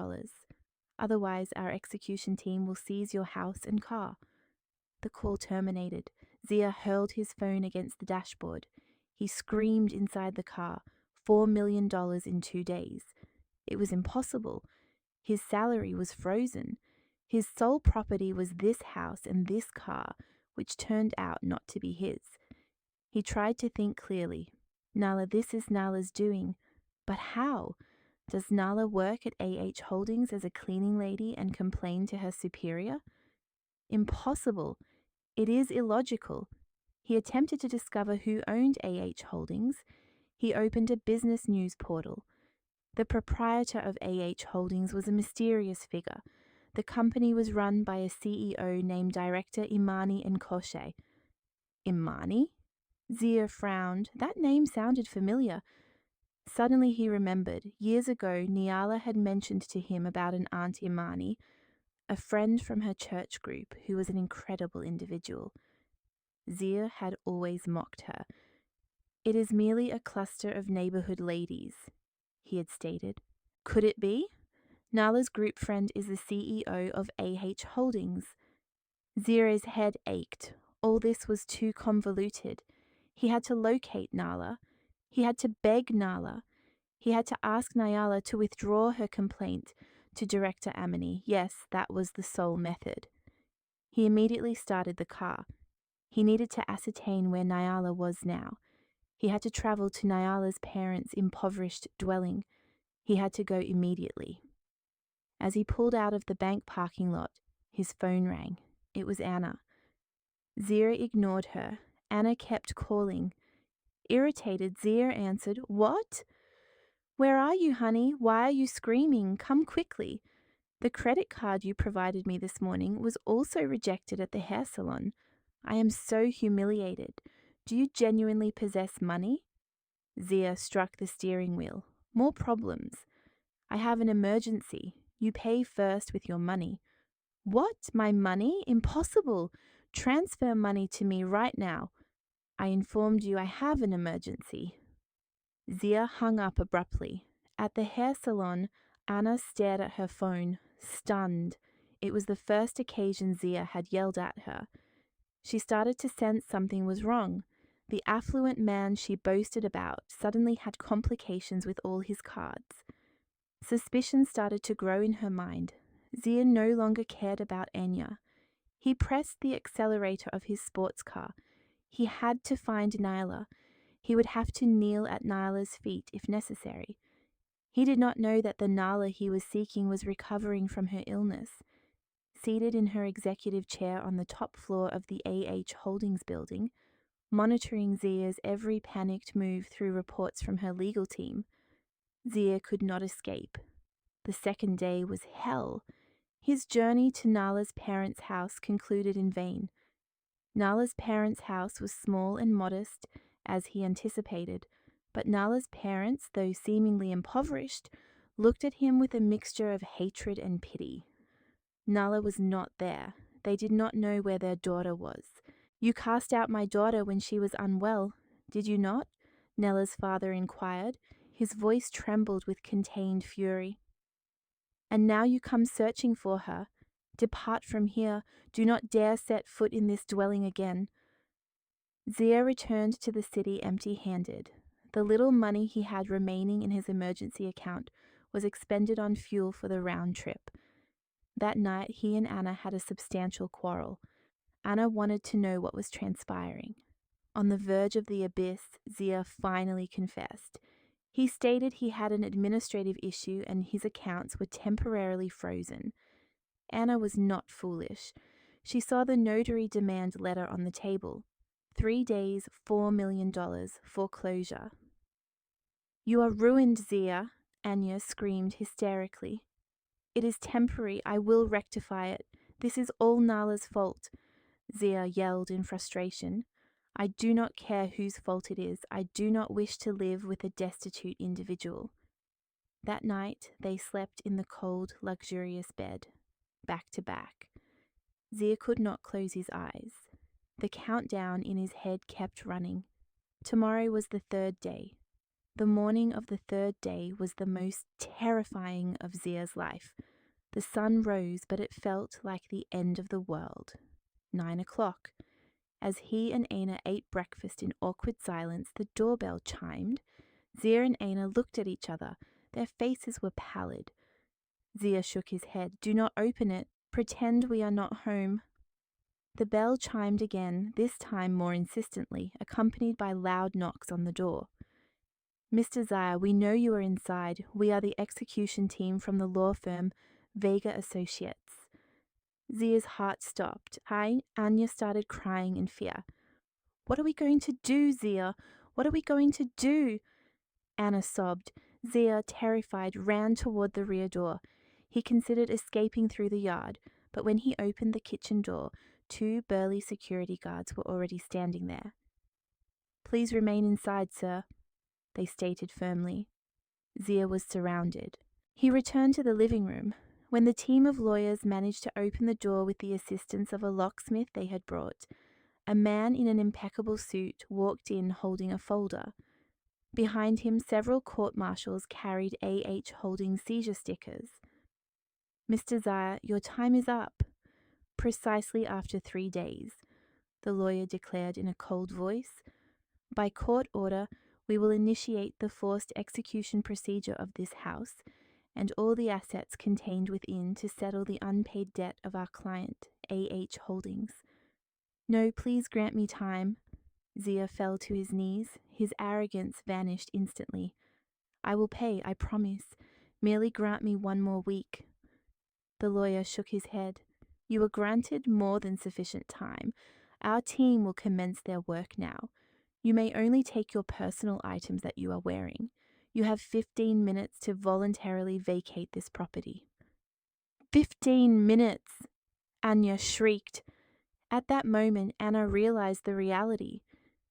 A: Otherwise, our execution team will seize your house and car. The call terminated. Zia hurled his phone against the dashboard. He screamed inside the car, $4 million in 2 days. It was impossible. His salary was frozen. His sole property was this house and this car, which turned out not to be his. He tried to think clearly. Nala, this is Nala's doing. But how? Does Nala work at AH Holdings as a cleaning lady and complain to her superior? Impossible. It is illogical. He attempted to discover who owned AH Holdings. He opened a business news portal. The proprietor of AH Holdings was a mysterious figure. The company was run by a CEO named Director Imani Nkoshe. Imani? Zia frowned. That name sounded familiar. Suddenly he remembered. Years ago, Niala had mentioned to him about an Aunt Imani, a friend from her church group who was an incredible individual. Zia had always mocked her. It is merely a cluster of neighborhood ladies, he had stated. Could it be? Nala's group friend is the CEO of AH Holdings. Zia's head ached. All this was too convoluted. He had to locate Nala. He had to beg Nala. He had to ask Nyala to withdraw her complaint to Director Amini. Yes, that was the sole method. He immediately started the car. He needed to ascertain where Nyala was now. He had to travel to Nyala's parents' impoverished dwelling. He had to go immediately. As he pulled out of the bank parking lot, his phone rang. It was Anna. Zia ignored her. Anna kept calling. Irritated, Zia answered, "What? Where are you, honey? Why are you screaming? Come quickly. The credit card you provided me this morning was also rejected at the hair salon. I am so humiliated. Do you genuinely possess money?" Zia struck the steering wheel. "More problems. I have an emergency. You pay first with your money." "What? My money? Impossible. Transfer money to me right now. I informed you I have an emergency." Zia hung up abruptly. At the hair salon, Anna stared at her phone, stunned. It was the first occasion Zia had yelled at her. She started to sense something was wrong. The affluent man she boasted about suddenly had complications with all his cards. Suspicion started to grow in her mind. Zia no longer cared about Enya. He pressed the accelerator of his sports car. He had to find Nyla. He would have to kneel at Nyla's feet if necessary. He did not know that the Nyla he was seeking was recovering from her illness. Seated in her executive chair on the top floor of the AH Holdings building, monitoring Zia's every panicked move through reports from her legal team, Zia could not escape. The second day was hell. His journey to Nala's parents' house concluded in vain. Nala's parents' house was small and modest, as he anticipated, But Nala's parents, though seemingly impoverished, looked at him with a mixture of hatred and pity. Nala was not there. They did not know where their daughter was. "You cast out my daughter when she was unwell, did you not?" Nella's father inquired. His voice trembled with contained fury. "And now you come searching for her. Depart from here. Do not dare set foot in this dwelling again." Zia returned to the city empty-handed. The little money he had remaining in his emergency account was expended on fuel for the round trip. That night, he and Anna had a substantial quarrel. Anna wanted to know what was transpiring. On the verge of the abyss, Zia finally confessed. He stated he had an administrative issue and his accounts were temporarily frozen. Anna was not foolish. She saw the notary demand letter on the table. 3 days, $4 million, foreclosure. "You are ruined, Zia," Anya screamed hysterically. "It is temporary. I will rectify it. This is all Nala's fault," Zia yelled in frustration. "I do not care whose fault it is. I do not wish to live with a destitute individual." That night, they slept in the cold, luxurious bed, back to back. Zia could not close his eyes. The countdown in his head kept running. Tomorrow was the 3rd day. The morning of the 3rd day was the most terrifying of Zia's life. The sun rose, but it felt like the end of the world. 9 o'clock. As he and Aina ate breakfast in awkward silence, the doorbell chimed. Zia and Aina looked at each other. Their faces were pallid. Zia shook his head. "Do not open it. Pretend we are not home." The bell chimed again, this time more insistently, accompanied by loud knocks on the door. "Mr. Zia, we know you are inside. We are the execution team from the law firm Vega Associates." Zia's heart stopped. Anya started crying in fear. "What are we going to do, Zia? What are we going to do?" Anna sobbed. Zia, terrified, ran toward the rear door. He considered escaping through the yard, but when he opened the kitchen door, 2 burly security guards were already standing there. "Please remain inside, sir," they stated firmly. Zia was surrounded. He returned to the living room. When the team of lawyers managed to open the door with the assistance of a locksmith they had brought, a man in an impeccable suit walked in holding a folder. Behind him, several court-martials carried A.H. Holdings seizure stickers. "Mr. Zia, your time is up." "Precisely after 3 days," the lawyer declared in a cold voice. "By court order, we will initiate the forced execution procedure of this house and all the assets contained within to settle the unpaid debt of our client, A.H. Holdings." "No, please grant me time." Zia fell to his knees. His arrogance vanished instantly. "I will pay, I promise. Merely grant me 1 more week." The lawyer shook his head. "You are granted more than sufficient time. Our team will commence their work now. You may only take your personal items that you are wearing. You have 15 minutes to voluntarily vacate this property." 15 minutes! Anya shrieked. At that moment, Anna realized the reality.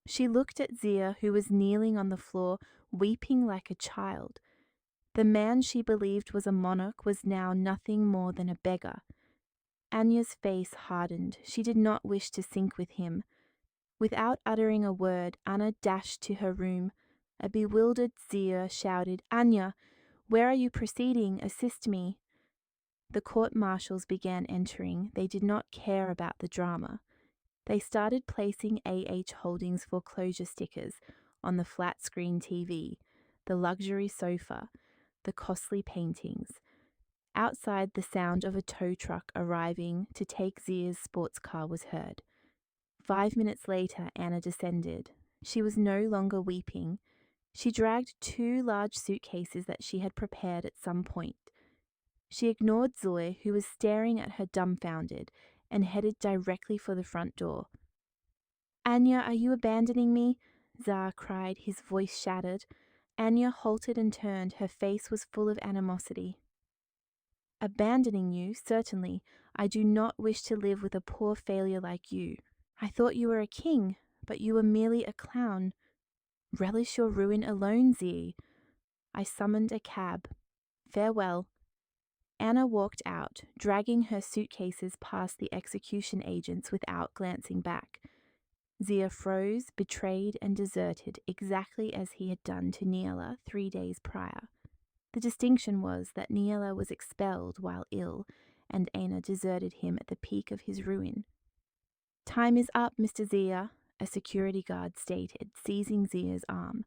A: She looked at Zia, who was kneeling on the floor, weeping like a child. The man she believed was a monarch was now nothing more than a beggar. Anya's face hardened. She did not wish to sink with him. Without uttering a word, Anna dashed to her room. A bewildered Zia shouted, "Anya, where are you proceeding? Assist me." The court-martials began entering. They did not care about the drama. They started placing A.H. Holdings foreclosure stickers on the flat-screen TV, the luxury sofa, the costly paintings. Outside, the sound of a tow truck arriving to take Zia's sports car was heard. 5 minutes later, Anna descended. She was no longer weeping. She dragged 2 large suitcases that she had prepared at some point. She ignored Zoe, who was staring at her dumbfounded, and headed directly for the front door. "Anya, are you abandoning me?" Zia cried, his voice shattered. Anya halted and turned. Her face was full of animosity. "Abandoning you, certainly. I do not wish to live with a poor failure like you. I thought you were a king, but you were merely a clown." Relish your ruin alone, Zee. I summoned a cab. Farewell. Anna walked out, dragging her suitcases past the execution agents without glancing back. Zia froze, betrayed, and deserted exactly as he had done to Niela 3 days prior. The distinction was that Niela was expelled while ill, and Anna deserted him at the peak of his ruin. Time is up, Mr. Zia, a security guard stated, seizing Zia's arm.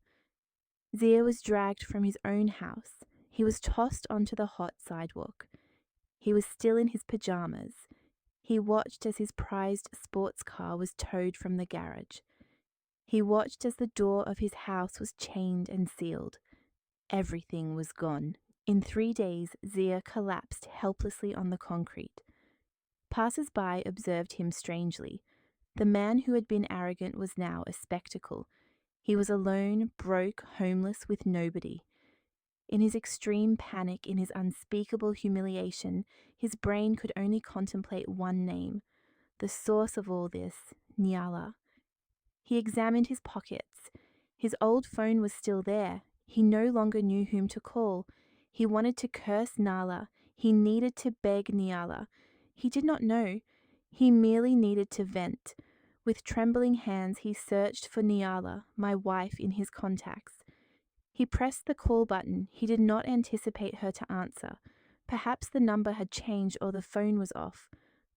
A: Zia was dragged from his own house. He was tossed onto the hot sidewalk. He was still in his pajamas. He watched as his prized sports car was towed from the garage. He watched as the door of his house was chained and sealed. Everything was gone. In 3 days, Zia collapsed helplessly on the concrete. Passers-by observed him strangely. The man who had been arrogant was now a spectacle. He was alone, broke, homeless, with nobody. In his extreme panic, in his unspeakable humiliation, his brain could only contemplate one name, the source of all this, Niala. He examined his pockets. His old phone was still there. He no longer knew whom to call. He wanted to curse Nala. He needed to beg Niala. He did not know. He merely needed to vent. With trembling hands, he searched for Niala, my wife, in his contacts. He pressed the call button. He did not anticipate her to answer. Perhaps the number had changed or the phone was off.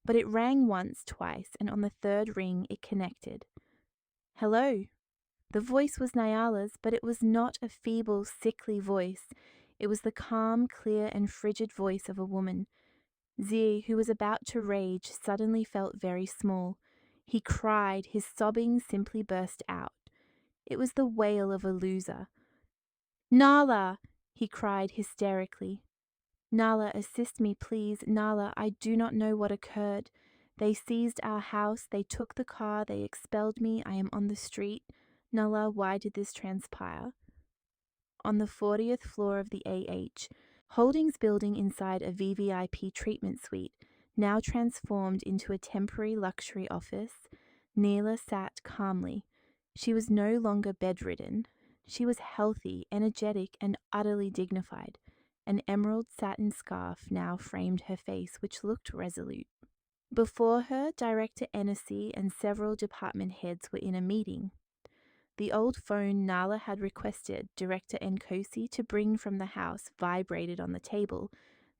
A: But it rang once, twice, and on the third ring it connected. Hello. The voice was Nyala's, but it was not a feeble, sickly voice. It was the calm, clear, and frigid voice of a woman. Zee, who was about to rage, suddenly felt very small. He cried. His sobbing simply burst out. It was the wail of a loser. Nala! He cried hysterically. Nala, assist me, please. Nala, I do not know what occurred. They seized our house, they took the car, they expelled me, I am on the street. Nala, why did this transpire? On the 40th floor of the AH, Holdings building inside a VVIP treatment suite, now transformed into a temporary luxury office, Neela sat calmly. She was no longer bedridden. She was healthy, energetic, and utterly dignified. An emerald satin scarf now framed her face, which looked resolute. Before her, Director Enesy and several department heads were in a meeting. The old phone Nala had requested Director Nkosi to bring from the house vibrated on the table.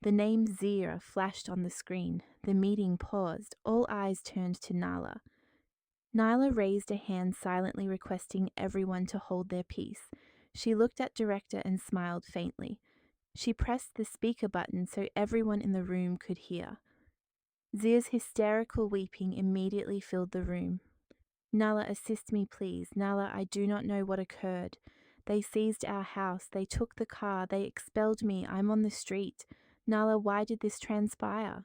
A: The name Zia flashed on the screen. The meeting paused. All eyes turned to Nala. Nyla raised a hand silently requesting everyone to hold their peace. She looked at Director and smiled faintly. She pressed the speaker button so everyone in the room could hear. Zia's hysterical weeping immediately filled the room. Nala, assist me, please. Nala, I do not know what occurred. They seized our house. They took the car. They expelled me. I'm on the street. Nala, why did this transpire?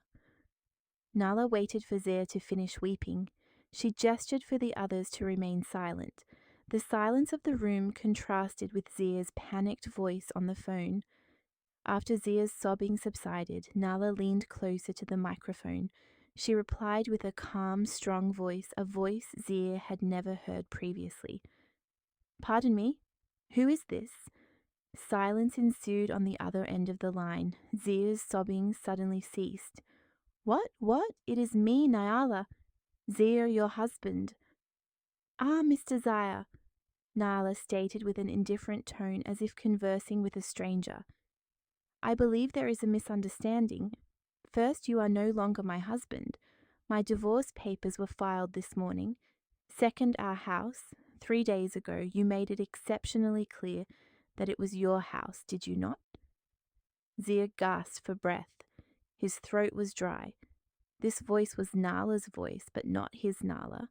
A: Nala waited for Zia to finish weeping. She gestured for the others to remain silent. The silence of the room contrasted with Zia's panicked voice on the phone. After Zia's sobbing subsided, Nala leaned closer to the microphone. She replied with a calm, strong voice, a voice Zia had never heard previously. Pardon me? Who is this? Silence ensued on the other end of the line. Zia's sobbing suddenly ceased. What? It is me, Nyala. Zia, your husband. Ah, Mr. Zia, Nyala stated with an indifferent tone as if conversing with a stranger. I believe there is a misunderstanding. First, you are no longer my husband. My divorce papers were filed this morning. Second, our house. 3 days ago, you made it exceptionally clear that it was your house, did you not? Zia gasped for breath. His throat was dry. This voice was Nala's voice, but not his Nala.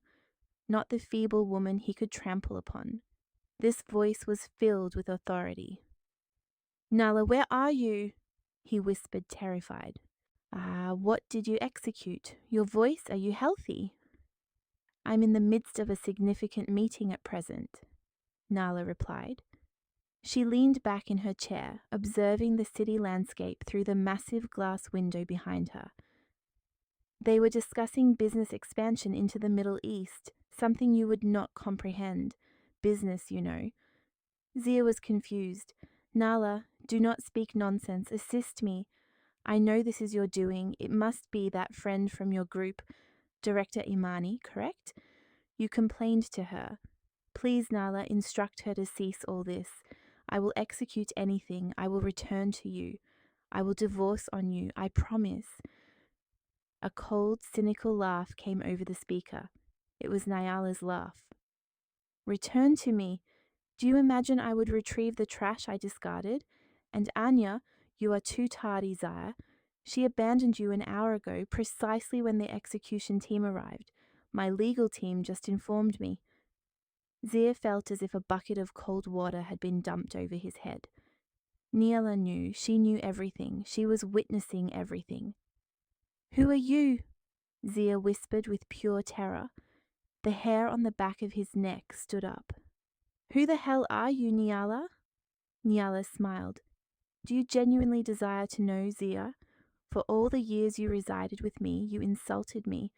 A: Not the feeble woman he could trample upon. This voice was filled with authority. Nala, where are you? He whispered, terrified. What did you execute? Your voice, are you healthy? I'm in the midst of a significant meeting at present, Nala replied. She leaned back in her chair, observing the city landscape through the massive glass window behind her. They were discussing business expansion into the Middle East, something you would not comprehend. Business, you know. Zia was confused. Nala, do not speak nonsense. Assist me. I know this is your doing. It must be that friend from your group, Director Imani, correct? You complained to her. Please, Nala, instruct her to cease all this. I will execute anything. I will return to you. I will divorce on you. I promise. A cold, cynical laugh came over the speaker. It was Nyala's laugh. Return to me. Do you imagine I would retrieve the trash I discarded? And Anya, you are too tardy, Zaya. She abandoned you an hour ago, precisely when the execution team arrived. My legal team just informed me. Zia felt as if a bucket of cold water had been dumped over his head. Nyala knew. She knew everything. She was witnessing everything. Who are you? Zia whispered with pure terror. The hair on the back of his neck stood up. Who the hell are you, Nyala? Nyala smiled. Do you genuinely desire to know, Zia? For all the years you resided with me, you insulted me,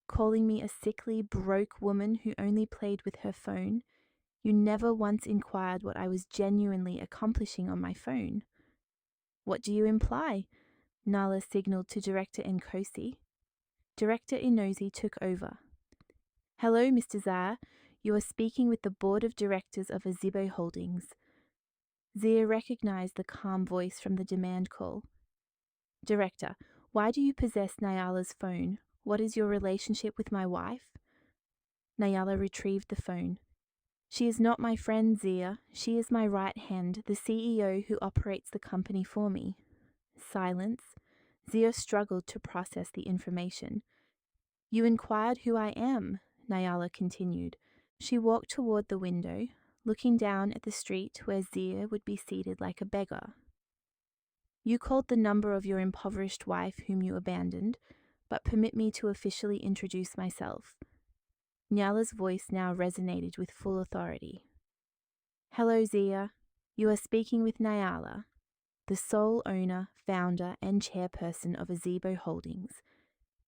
A: calling me a sickly, broke woman who only played with her phone. You never once inquired what I was genuinely accomplishing on my phone. What do you imply? Nala signaled to Director Nkosi. Director Inozi took over. Hello, Mr. Zaya. You are speaking with the Board of Directors of Azibo Holdings. Zia recognized the calm voice from the demand call. Director, why do you possess Nyala's phone? What is your relationship with my wife? Nyala retrieved the phone. She is not my friend, Zia. She is my right hand, the CEO who operates the company for me. Silence. Zia struggled to process the information. You inquired who I am, Nyala continued. She walked toward the window, looking down at the street where Zia would be seated like a beggar. You called the number of your impoverished wife whom you abandoned, but permit me to officially introduce myself. Nyala's voice now resonated with full authority. Hello, Zia. You are speaking with Nyala, the sole owner, founder, and chairperson of Azibo Holdings,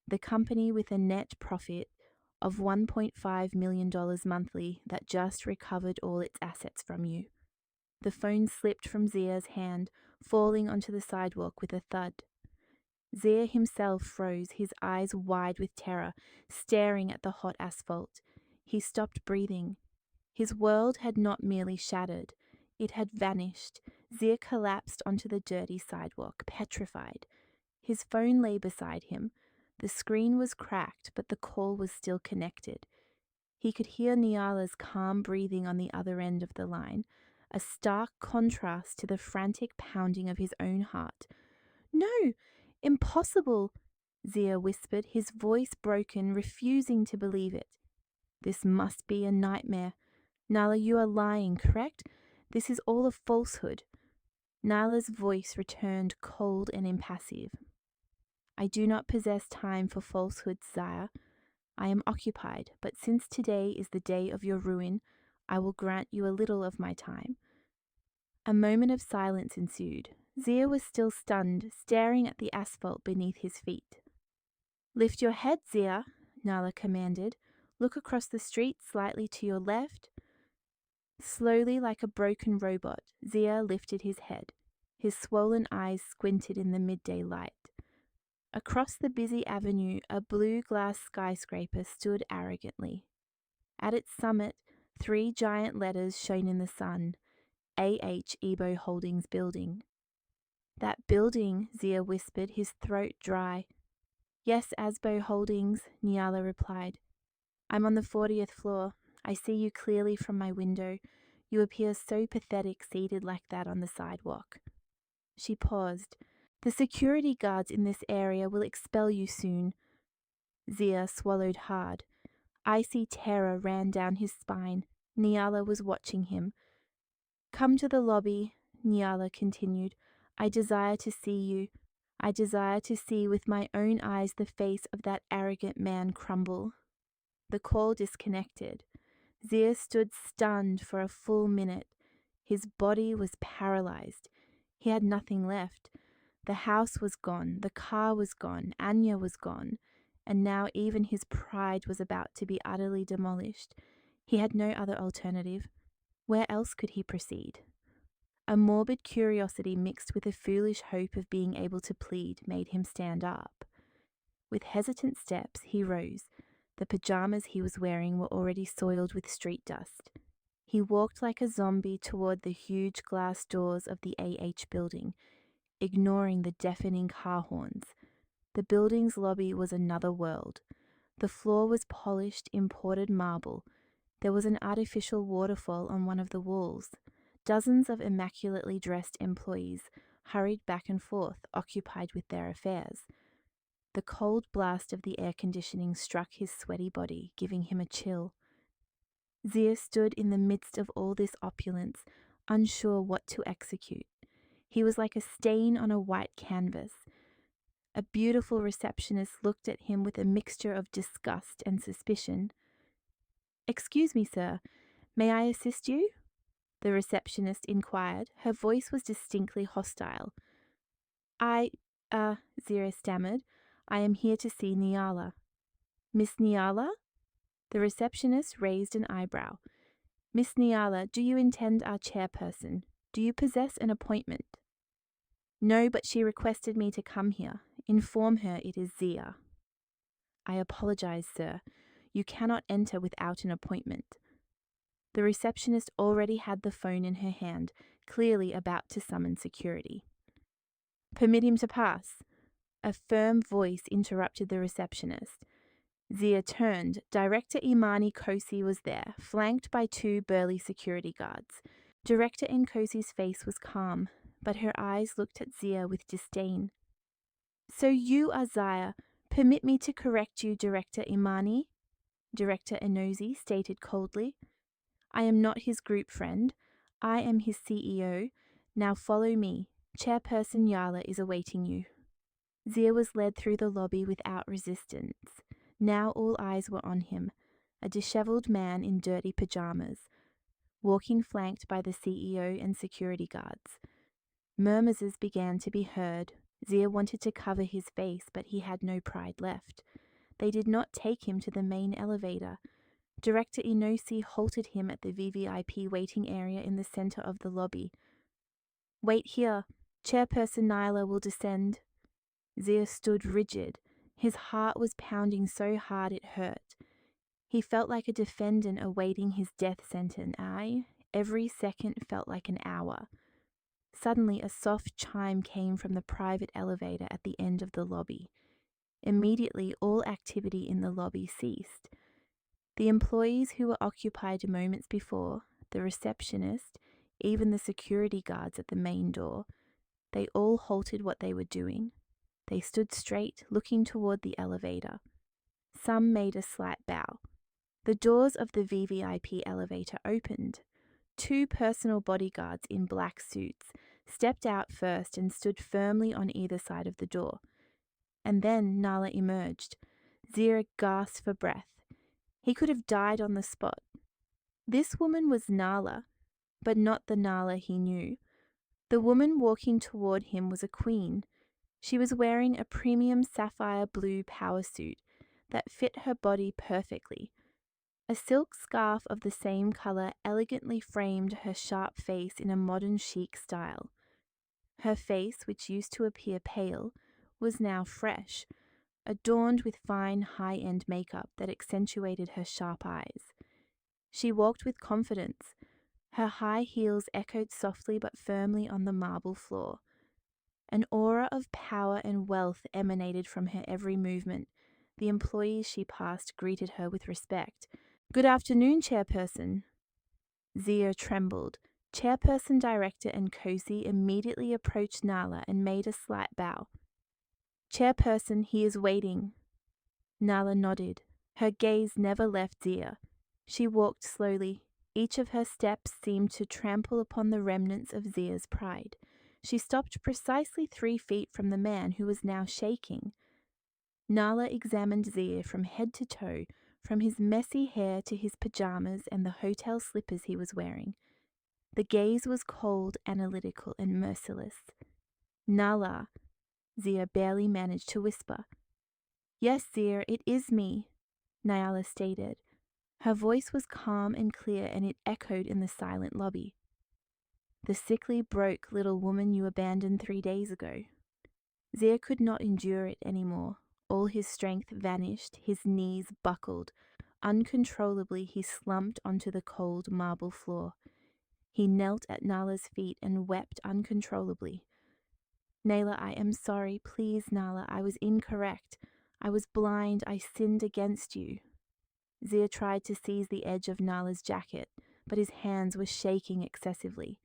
A: the company with a net profit of $1.5 million monthly that just recovered all its assets from you. The phone slipped from Zia's hand, falling onto the sidewalk with a thud. Zia himself froze, his eyes wide with terror, staring at the hot asphalt. He stopped breathing. His world had not merely shattered, it had vanished. Zia collapsed onto the dirty sidewalk, petrified. His phone lay beside him. The screen was cracked, but the call was still connected. He could hear Nyala's calm breathing on the other end of the line, a stark contrast to the frantic pounding of his own heart. No! Impossible! Zia whispered, his voice broken, refusing to believe it. This must be a nightmare. Nala, you are lying, correct? This is all a falsehood. Nala's voice returned cold and impassive. I do not possess time for falsehoods, Zaya. I am occupied, but since today is the day of your ruin, I will grant you a little of my time. A moment of silence ensued. Zia was still stunned, staring at the asphalt beneath his feet. Lift your head, Zia, Nala commanded. Look across the street slightly to your left. Slowly, like a broken robot, Zia lifted his head. His swollen eyes squinted in the midday light. Across the busy avenue, a blue glass skyscraper stood arrogantly. At its summit, 3 giant letters shone in the sun. A.H. Ebo Holdings Building. That building, Zia whispered, his throat dry. Yes, Asbo Holdings, Nyala replied. I'm on the 40th floor. I see you clearly from my window. You appear so pathetic seated like that on the sidewalk. She paused. The security guards in this area will expel you soon. Zia swallowed hard. Icy terror ran down his spine. Nyala was watching him. Come to the lobby, Nyala continued. I desire to see you. I desire to see with my own eyes the face of that arrogant man crumble. The call disconnected. Zia stood stunned for a full minute. His body was paralyzed. He had nothing left. The house was gone, the car was gone, Anya was gone, and now even his pride was about to be utterly demolished. He had no other alternative. Where else could he proceed? A morbid curiosity mixed with a foolish hope of being able to plead made him stand up. With hesitant steps, he rose. The pajamas he was wearing were already soiled with street dust. He walked like a zombie toward the huge glass doors of the building, ignoring the deafening car horns. The building's lobby was another world. The floor was polished, imported marble. There was an artificial waterfall on one of the walls. Dozens of immaculately dressed employees hurried back and forth, occupied with their affairs. The cold blast of the air conditioning struck his sweaty body, giving him a chill. Zia stood in the midst of all this opulence, unsure what to execute. He was like a stain on a white canvas. A beautiful receptionist looked at him with a mixture of disgust and suspicion. "Excuse me, sir, may I assist you?" the receptionist inquired. Her voice was distinctly hostile. Zira stammered. "I am here to see Nyala." "Miss Nyala?" The receptionist raised an eyebrow. "Miss Nyala, do you intend our chairperson? Do you possess an appointment?" "No, but she requested me to come here. Inform her it is Zia." "I apologize, sir. You cannot enter without an appointment." The receptionist already had the phone in her hand, clearly about to summon security. "Permit him to pass." A firm voice interrupted the receptionist. Zia turned. Director Imani Kosi was there, flanked by two burly security guards. Director Nkosi's face was calm, but her eyes looked at Zia with disdain. "So you are Zia. Permit me to correct you, Director Imani," Director Enosi stated coldly. "I am not his group friend. I am his CEO. Now follow me. Chairperson Yala is awaiting you." Zia was led through the lobby without resistance. Now all eyes were on him, a disheveled man in dirty pajamas, walking flanked by the CEO and security guards. Murmurs began to be heard. Zia wanted to cover his face, but he had no pride left. They did not take him to the main elevator. Director Enosi halted him at the VVIP waiting area in the center of the lobby. "Wait here. Chairperson Nyla will descend." Zia stood rigid. His heart was pounding so hard it hurt. He felt like a defendant awaiting his death sentence. Every second felt like an hour. Suddenly, a soft chime came from the private elevator at the end of the lobby. Immediately, all activity in the lobby ceased. The employees who were occupied moments before, the receptionist, even the security guards at the main door, they all halted what they were doing. They stood straight, looking toward the elevator. Some made a slight bow. The doors of the VVIP elevator opened. Two personal bodyguards in black suits stepped out first and stood firmly on either side of the door. And then Nala emerged. Zira gasped for breath. He could have died on the spot. This woman was Nala, but not the Nala he knew. The woman walking toward him was a queen. She was wearing a premium sapphire blue power suit that fit her body perfectly. A silk scarf of the same color elegantly framed her sharp face in a modern chic style. Her face, which used to appear pale, was now fresh, adorned with fine high-end makeup that accentuated her sharp eyes. She walked with confidence. Her high heels echoed softly but firmly on the marble floor. An aura of power and wealth emanated from her every movement. The employees she passed greeted her with respect. "Good afternoon, Chairperson." Zia trembled. Chairperson Director Nkosi immediately approached Nala and made a slight bow. "Chairperson, he is waiting." Nala nodded. Her gaze never left Zia. She walked slowly. Each of her steps seemed to trample upon the remnants of Zia's pride. She stopped precisely 3 feet from the man who was now shaking. Nala examined Zia from head to toe, from his messy hair to his pajamas and the hotel slippers he was wearing. The gaze was cold, analytical, and merciless. "Nala," Zia barely managed to whisper. "Yes, Zia, it is me," Nyala stated. Her voice was calm and clear, and it echoed in the silent lobby. "The sickly, broke little woman you abandoned 3 days ago." Zia could not endure it any more. All his strength vanished, his knees buckled. Uncontrollably, he slumped onto the cold marble floor. He knelt at Nala's feet and wept uncontrollably. "Nayla, I am sorry. Please, Nala, I was incorrect. I was blind. I sinned against you." Zia tried to seize the edge of Nala's jacket, but his hands were shaking excessively.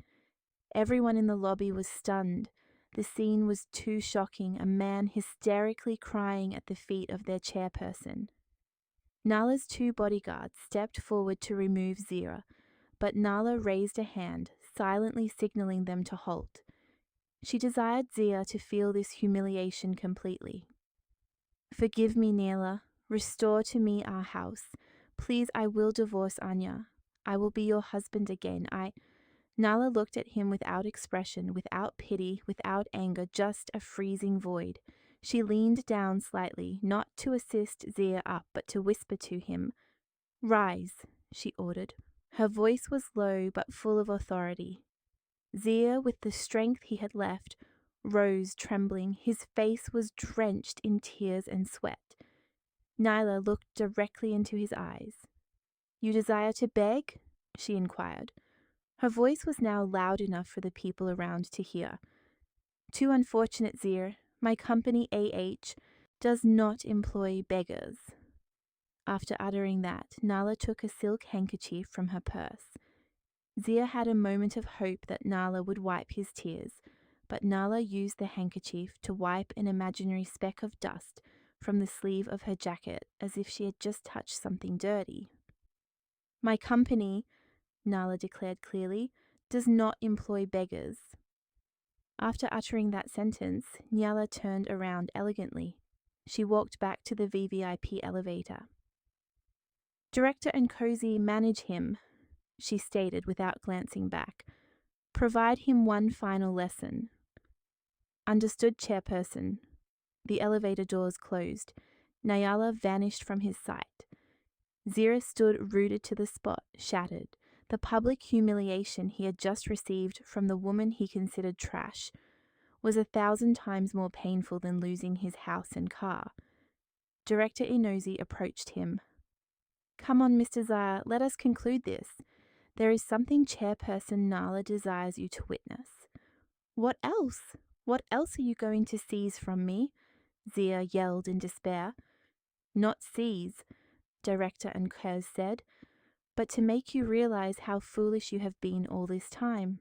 A: Everyone in the lobby was stunned. The scene was too shocking, a man hysterically crying at the feet of their chairperson. Nala's 2 bodyguards stepped forward to remove Zia, but Nala raised a hand, silently signaling them to halt. She desired Zia to feel this humiliation completely. "Forgive me, Nala. Restore to me our house. Please, I will divorce Anya. I will be your husband again. Nala looked at him without expression, without pity, without anger, just a freezing void. She leaned down slightly, not to assist Zia up, but to whisper to him. "Rise," she ordered. Her voice was low but full of authority. Zia, with the strength he had left, rose trembling. His face was drenched in tears and sweat. Nyla looked directly into his eyes. "You desire to beg?" she inquired. Her voice was now loud enough for the people around to hear. "Too unfortunate, Zia. My company, AH, does not employ beggars." After uttering that, Nala took a silk handkerchief from her purse. Zia had a moment of hope that Nala would wipe his tears, but Nala used the handkerchief to wipe an imaginary speck of dust from the sleeve of her jacket as if she had just touched something dirty. "My company," Nala declared clearly, "does not employ beggars." After uttering that sentence, Nyala turned around elegantly. She walked back to the VVIP elevator. "Director and Cozy manage him," she stated without glancing back. "Provide him one final lesson." "Understood, Chairperson." The elevator doors closed. Nyala vanished from his sight. Zira stood rooted to the spot, shattered. The public humiliation he had just received from the woman he considered trash was 1,000 times more painful than losing his house and car. Director Inozi approached him. "Come on, Mr. Zaya, let us conclude this. There is something Chairperson Nala desires you to witness." "What else? What else are you going to seize from me?" Zia yelled in despair. "Not seize," Director Nkez said, "but to make you realize how foolish you have been all this time."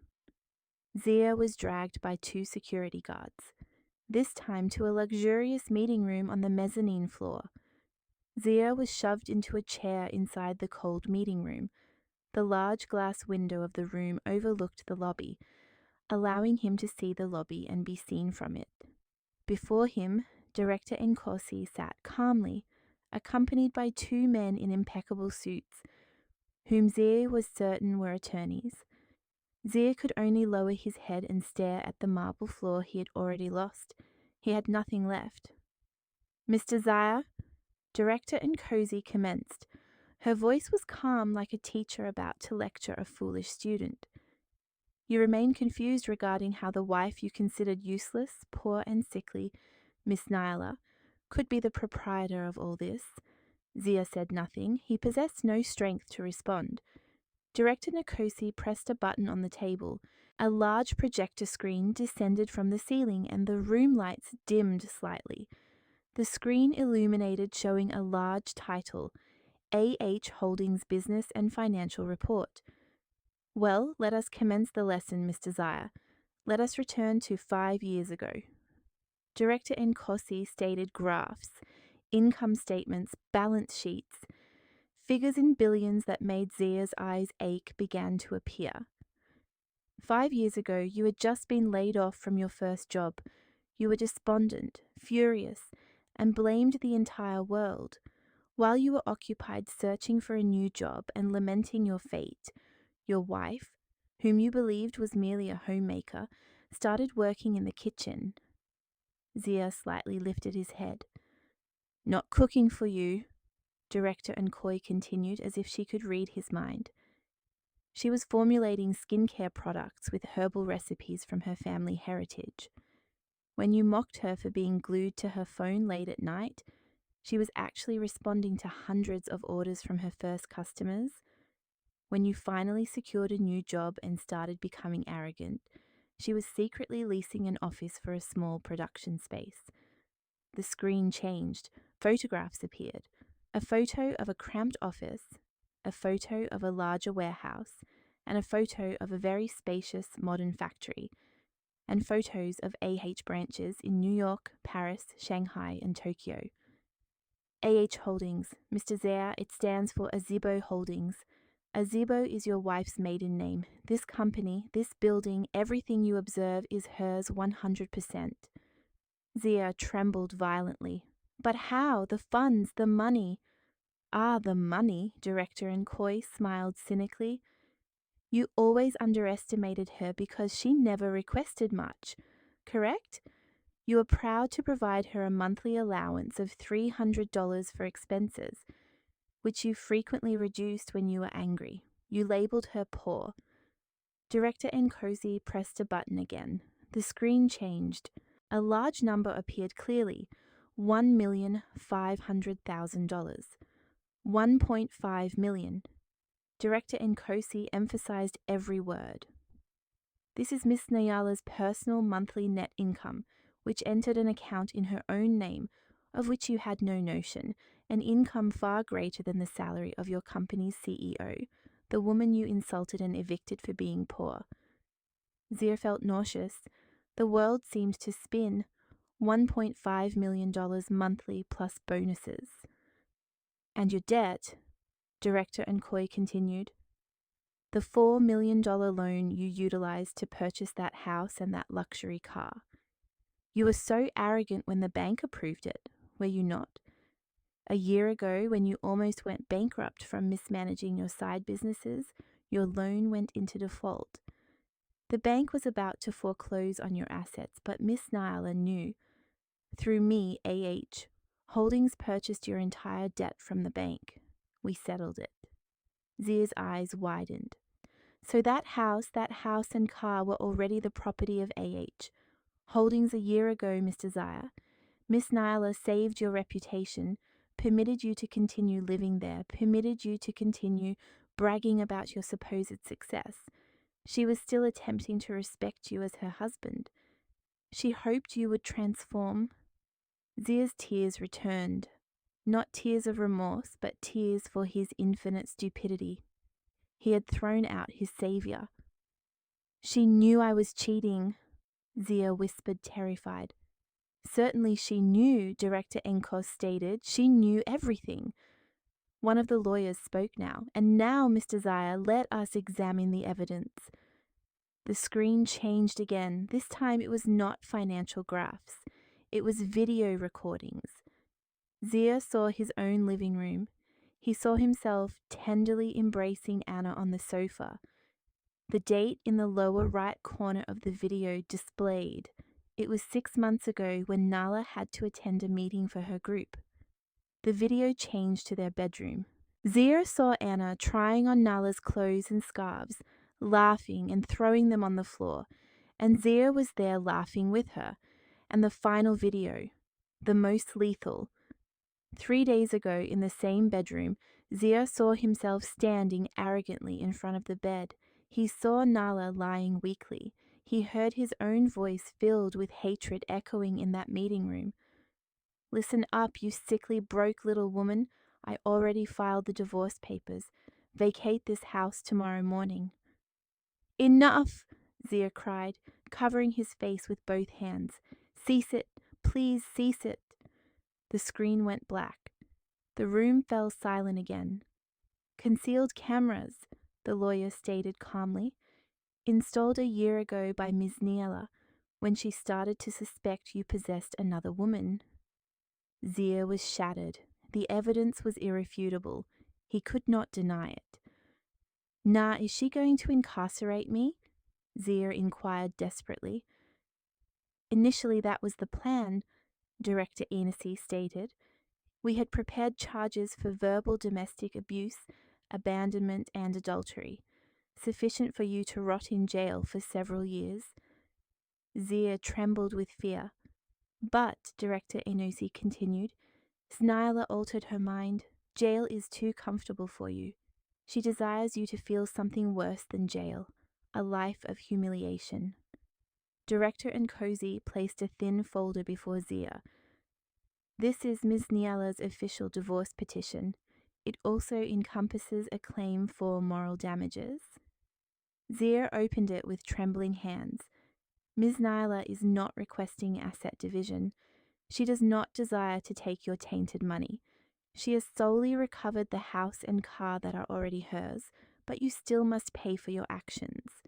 A: Zia was dragged by 2 security guards, this time to a luxurious meeting room on the mezzanine floor. Zia was shoved into a chair inside the cold meeting room. The large glass window of the room overlooked the lobby, allowing him to see the lobby and be seen from it. Before him, Director Nkosi sat calmly, accompanied by 2 men in impeccable suits, whom Zia was certain were attorneys. Zia could only lower his head and stare at the marble floor he had already lost. He had nothing left. "Mr. Zaya," Director Nkosi commenced. Her voice was calm like a teacher about to lecture a foolish student. "You remain confused regarding how the wife you considered useless, poor and sickly, Miss Nyla, could be the proprietor of all this." Zia said nothing. He possessed no strength to respond. Director Nkosi pressed a button on the table. A large projector screen descended from the ceiling and the room lights dimmed slightly. The screen illuminated, showing a large title, AH Holdings Business and Financial Report. "Well, let us commence the lesson, Mr. Zaya. Let us return to 5 years ago." Director Nkosi stated graphs, income statements, balance sheets. Figures in billions that made Zia's eyes ache began to appear. "5 years ago, you had just been laid off from your first job. You were despondent, furious, and blamed the entire world. While you were occupied searching for a new job and lamenting your fate, your wife, whom you believed was merely a homemaker, started working in the kitchen." Zia slightly lifted his head. "Not cooking for you," Director Nkoi continued as if she could read his mind. She was formulating skincare products with herbal recipes from her family heritage. When you mocked her for being glued to her phone late at night, she was actually responding to hundreds of orders from her first customers. When you finally secured a new job and started becoming arrogant, she was secretly leasing an office for a small production space. The screen changed. Photographs appeared. A photo of a cramped office, a photo of a larger warehouse, and a photo of a very spacious modern factory, and photos of branches in New York, Paris, Shanghai, and Tokyo. Holdings, Mr. Zare, it stands for Azibo Holdings. Azibo is your wife's maiden name. This company, this building, everything you observe is hers 100%. Zia trembled violently. But how? The funds, the money. Ah, the money, Director Nkoi smiled cynically. You always underestimated her because she never requested much, correct? You were proud to provide her a monthly allowance of $300 for expenses, which you frequently reduced when you were angry. You labeled her poor. Director Nkosi pressed a button again. The screen changed. A large number appeared clearly, $1,500,000. 1.5 million. Director Nkosi emphasized every word. This is Miss Nyala's personal monthly net income, which entered an account in her own name, of which you had no notion, an income far greater than the salary of your company's CEO, the woman you insulted and evicted for being poor. Zia felt nauseous. The world seemed to spin. $1.5 million monthly plus bonuses. And your debt, Director Nkoi continued. The $4 million loan you utilized to purchase that house and that luxury car. You were so arrogant when the bank approved it, were you not? A year ago, when you almost went bankrupt from mismanaging your side businesses, your loan went into default. The bank was about to foreclose on your assets, but Miss Nyala knew. Through me, Holdings purchased your entire debt from the bank. We settled it. Zia's eyes widened. So that house and car were already the property of Holdings a year ago, Mr. Zia. Miss Nyala saved your reputation, permitted you to continue living there, permitted you to continue bragging about your supposed success. She was still attempting to respect you as her husband. She hoped you would transform. Zia's tears returned. Not tears of remorse, but tears for his infinite stupidity. He had thrown out his savior. She knew I was cheating, Zia whispered, terrified. Certainly she knew, Director Nkos stated. She knew everything. One of the lawyers spoke now. And now, Mr. Zia, let us examine the evidence. The screen changed again. This time it was not financial graphs. It was video recordings. Zia saw his own living room. He saw himself tenderly embracing Anna on the sofa. The date in the lower right corner of the video displayed. It was 6 months ago when Nala had to attend a meeting for her group. The video changed to their bedroom. Zia saw Anna trying on Nala's clothes and scarves, laughing and throwing them on the floor, and Zia was there laughing with her. And the final video, the most lethal. 3 days ago, in the same bedroom, Zia saw himself standing arrogantly in front of the bed. He saw Nala lying weakly. He heard his own voice filled with hatred echoing in that meeting room. Listen up, you sickly, broke little woman. I already filed the divorce papers. Vacate this house tomorrow morning. Enough, Zia cried, covering his face with both hands. Cease it. Please cease it. The screen went black. The room fell silent again. Concealed cameras, the lawyer stated calmly, installed a year ago by Ms. Nyala when she started to suspect you possessed another woman. Zia was shattered. The evidence was irrefutable. He could not deny it. Nah, is she going to incarcerate me? Zia inquired desperately. Initially that was the plan, Director Enosy stated. We had prepared charges for verbal domestic abuse, abandonment, and adultery, sufficient for you to rot in jail for several years. Zia trembled with fear. But, Director Enosi continued, Snyla altered her mind. Jail is too comfortable for you. She desires you to feel something worse than jail, a life of humiliation. Director Nkosi placed a thin folder before Zia. This is Ms. Niala's official divorce petition. It also encompasses a claim for moral damages. Zia opened it with trembling hands. Ms. Niala is not requesting asset division. She does not desire to take your tainted money. She has solely recovered the house and car that are already hers, but you still must pay for your actions.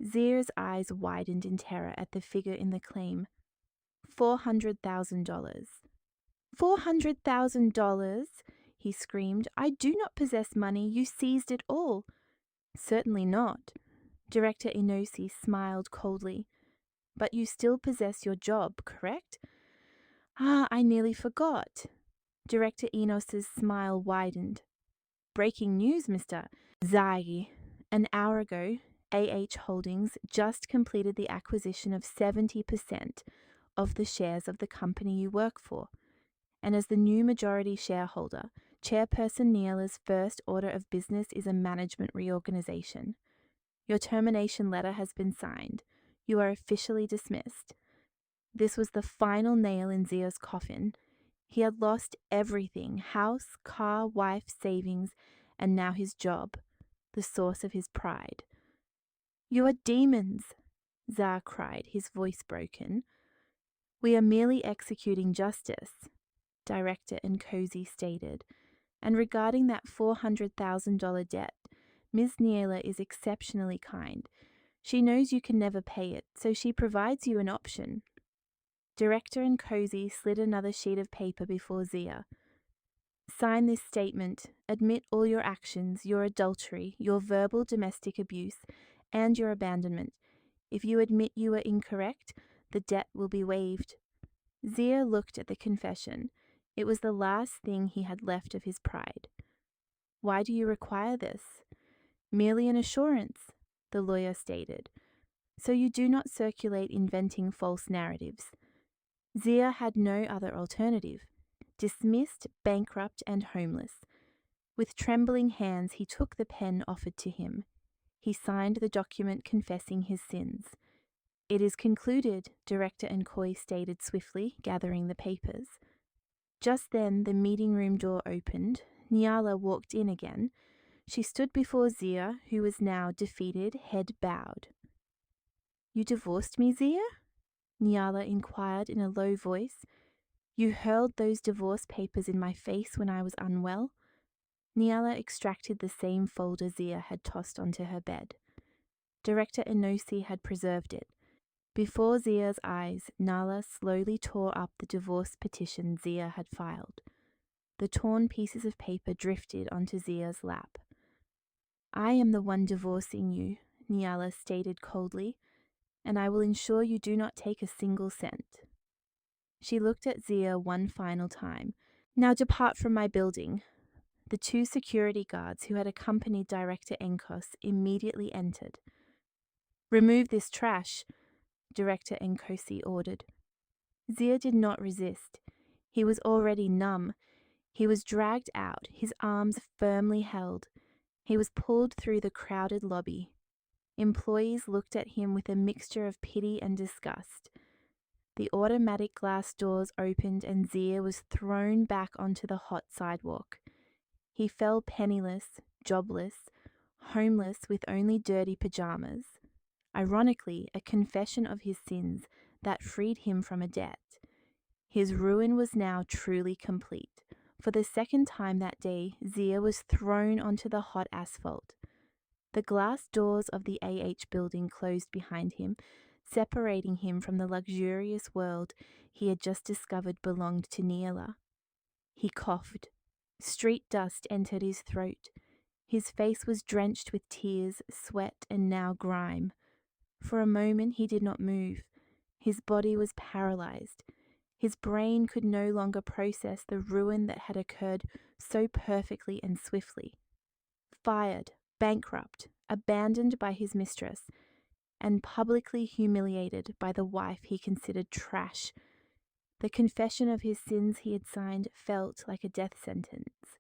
A: Zia's eyes widened in terror at the figure in the claim. $400,000. $400,000? He screamed. I do not possess money. You seized it all. Certainly not. Director Enosi smiled coldly. But you still possess your job, correct? Ah, I nearly forgot. Director Enos's smile widened. Breaking news, Mr. Zagi. An hour ago, AH Holdings just completed the acquisition of 70% of the shares of the company you work for. And as the new majority shareholder, Chairperson Niala's first order of business is a management reorganization. Your termination letter has been signed. You are officially dismissed. This was the final nail in Zia's coffin. He had lost everything, house, car, wife, savings, and now his job, the source of his pride. You are demons, Zah cried, his voice broken. We are merely executing justice, Director Nkosi stated. And regarding that $400,000 debt, Ms. Niala is exceptionally kind. She knows you can never pay it, so she provides you an option. Director Nkosi slid another sheet of paper before Zia. Sign this statement, admit all your actions, your adultery, your verbal domestic abuse, and your abandonment. If you admit you were incorrect, the debt will be waived. Zia looked at the confession. It was the last thing he had left of his pride. Why do you require this? Merely an assurance, the lawyer stated. So you do not circulate inventing false narratives. Zia had no other alternative. Dismissed, bankrupt, and homeless. With trembling hands, he took the pen offered to him. He signed the document confessing his sins. It is concluded, Director Nkoi stated swiftly, gathering the papers. Just then, the meeting room door opened. Niala walked in again. She stood before Zia, who was now defeated, head bowed. You divorced me, Zia? Niala inquired in a low voice. You hurled those divorce papers in my face when I was unwell. Niala extracted the same folder Zia had tossed onto her bed. Director Enosi had preserved it. Before Zia's eyes, Nala slowly tore up the divorce petition Zia had filed. The torn pieces of paper drifted onto Zia's lap. I am the one divorcing you, Niala stated coldly, and I will ensure you do not take a single cent. She looked at Zia one final time. Now depart from my building. The two security guards who had accompanied Director Enkos immediately entered. Remove this trash, Director Nkosi ordered. Zia did not resist. He was already numb. He was dragged out, his arms firmly held. He was pulled through the crowded lobby. Employees looked at him with a mixture of pity and disgust. The automatic glass doors opened and Zia was thrown back onto the hot sidewalk. He fell penniless, jobless, homeless with only dirty pajamas. Ironically, a confession of his sins that freed him from a debt. His ruin was now truly complete. For the second time that day, Zia was thrown onto the hot asphalt. The glass doors of the building closed behind him, separating him from the luxurious world he had just discovered belonged to Niala. He coughed. Street dust entered his throat. His face was drenched with tears, sweat, and now grime. For a moment he did not move. His body was paralyzed. His brain could no longer process the ruin that had occurred so perfectly and swiftly. Fired, bankrupt, abandoned by his mistress, and publicly humiliated by the wife he considered trash. The confession of his sins he had signed felt like a death sentence.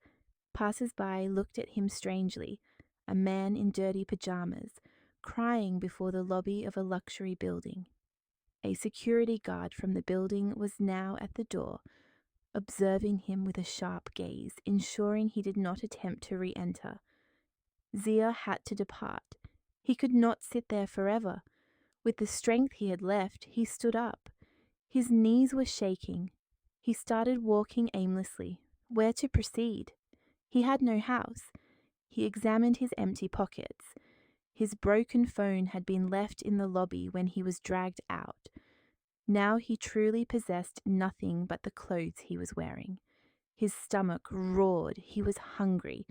A: Passers-by looked at him strangely, a man in dirty pajamas, crying before the lobby of a luxury building. A security guard from the building was now at the door, observing him with a sharp gaze, ensuring he did not attempt to re-enter. Zia had to depart. He could not sit there forever. With the strength he had left, he stood up. His knees were shaking. He started walking aimlessly. Where to proceed? He had no house. He examined his empty pockets. His broken phone had been left in the lobby when he was dragged out. Now he truly possessed nothing but the clothes he was wearing. His stomach roared. He was hungry.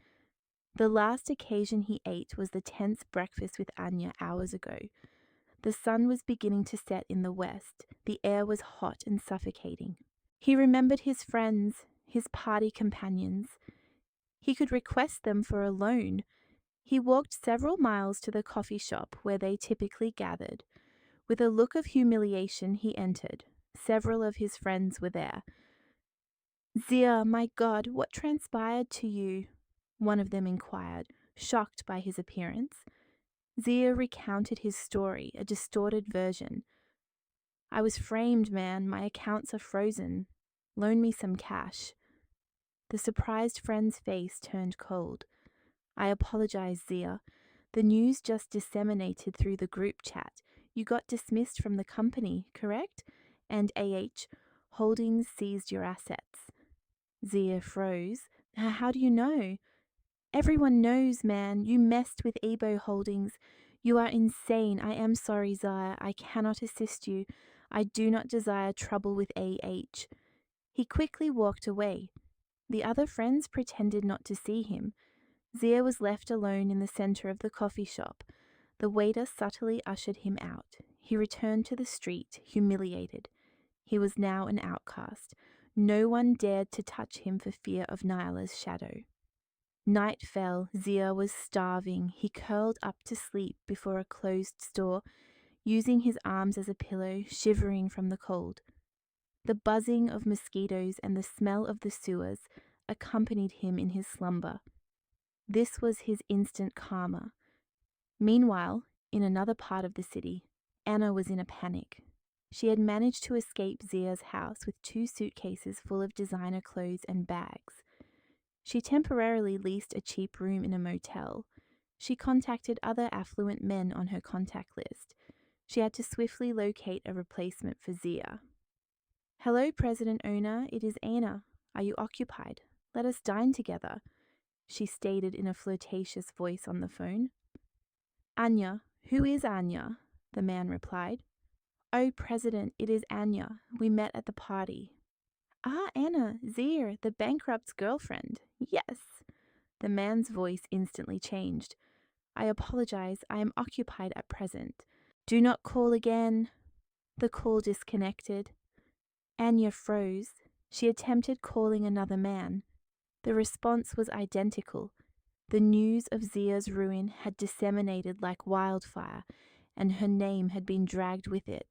A: The last occasion he ate was the tense breakfast with Anya hours ago. The sun was beginning to set in the west. The air was hot and suffocating. He remembered his friends, his party companions. He could request them for a loan. He walked several miles to the coffee shop where they typically gathered. With a look of humiliation, he entered. Several of his friends were there. "Zia, my God, what transpired to you?" one of them inquired, shocked by his appearance. Zia recounted his story, a distorted version. "I was framed, man. My accounts are frozen. Loan me some cash." The surprised friend's face turned cold. "I apologize, Zia. The news just disseminated through the group chat. You got dismissed from the company, correct? And AH Holdings seized your assets." Zia froze. "How do you know?" "Everyone knows, man. You messed with Ebo Holdings. You are insane. I am sorry, Zia. I cannot assist you. I do not desire trouble with AH." He quickly walked away. The other friends pretended not to see him. Zia was left alone in the center of the coffee shop. The waiter subtly ushered him out. He returned to the street, humiliated. He was now an outcast. No one dared to touch him for fear of Nyla's shadow. Night fell. Zia was starving. He curled up to sleep before a closed store, using his arms as a pillow, shivering from the cold. The buzzing of mosquitoes and the smell of the sewers accompanied him in his slumber. This was his instant karma. Meanwhile, in another part of the city, Anna was in a panic. She had managed to escape Zia's house with 2 suitcases full of designer clothes and bags. She temporarily leased a cheap room in a motel. She contacted other affluent men on her contact list. She had to swiftly locate a replacement for Zia. "Hello, President Owner, it is Anna. Are you occupied? Let us dine together," she stated in a flirtatious voice on the phone. "Anya, who is Anya?" the man replied. "Oh, President, it is Anya. We met at the party." "Ah, Anna, Zia, the bankrupt's girlfriend. Yes." The man's voice instantly changed. "I apologize. I am occupied at present. Do not call again." The call disconnected. Anya froze. She attempted calling another man. The response was identical. The news of Zia's ruin had disseminated like wildfire, and her name had been dragged with it.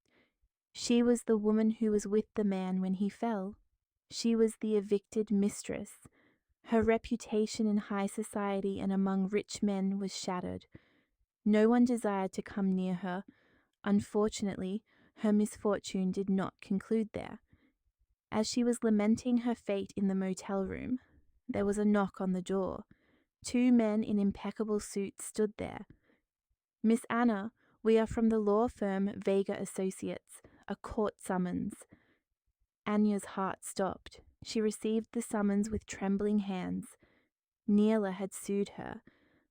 A: She was the woman who was with the man when he fell. She was the evicted mistress. Her reputation in high society and among rich men was shattered. No one desired to come near her. Unfortunately, her misfortune did not conclude there. As she was lamenting her fate in the motel room, there was a knock on the door. 2 men in impeccable suits stood there. "Miss Anna, we are from the law firm Vega Associates, a court summons." Anya's heart stopped. She received the summons with trembling hands. Neela had sued her.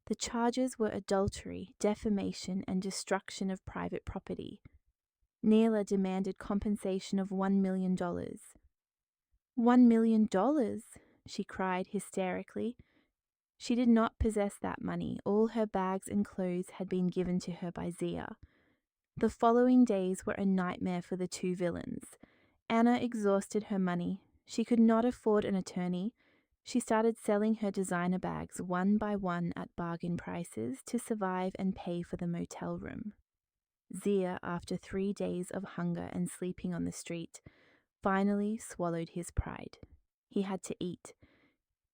A: The charges were adultery, defamation, and destruction of private property. Neela demanded compensation of $1 million. $1 million, she cried hysterically. She did not possess that money. All her bags and clothes had been given to her by Zia. The following days were a nightmare for the 2 villains. Anna exhausted her money. She could not afford an attorney. She started selling her designer bags one by one at bargain prices to survive and pay for the motel room. Zia, after 3 days of hunger and sleeping on the street, finally swallowed his pride. He had to eat.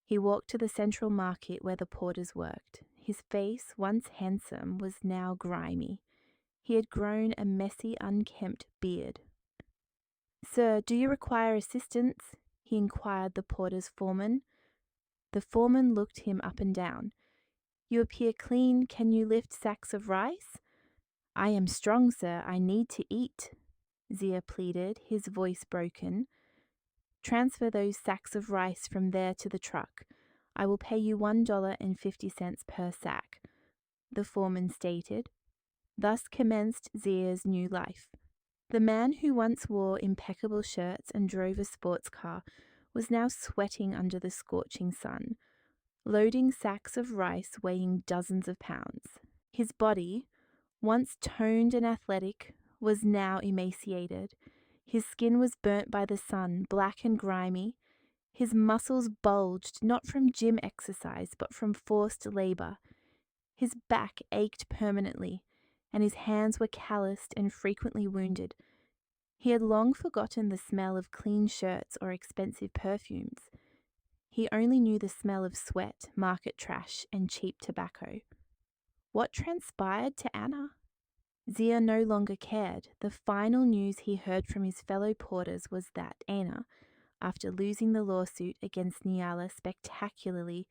A: He walked to the central market where the porters worked. His face, once handsome, was now grimy. He had grown a messy, unkempt beard. "Sir, do you require assistance?" he inquired the porter's foreman. The foreman looked him up and down. "You appear clean. Can you lift sacks of rice?" "I am strong, sir. I need to eat," Zia pleaded, his voice broken. "Transfer those sacks of rice from there to the truck. I will pay you $1.50 per sack," the foreman stated. Thus commenced Zia's new life. The man who once wore impeccable shirts and drove a sports car was now sweating under the scorching sun, loading sacks of rice weighing dozens of pounds. His body, once toned and athletic, was now emaciated. His skin was burnt by the sun, black and grimy. His muscles bulged, not from gym exercise, but from forced labor. His back ached permanently, and his hands were calloused and frequently wounded. He had long forgotten the smell of clean shirts or expensive perfumes. He only knew the smell of sweat, market trash, and cheap tobacco. What transpired to Anna? Zia no longer cared. The final news he heard from his fellow porters was that Anna, after losing the lawsuit against Niala spectacularly,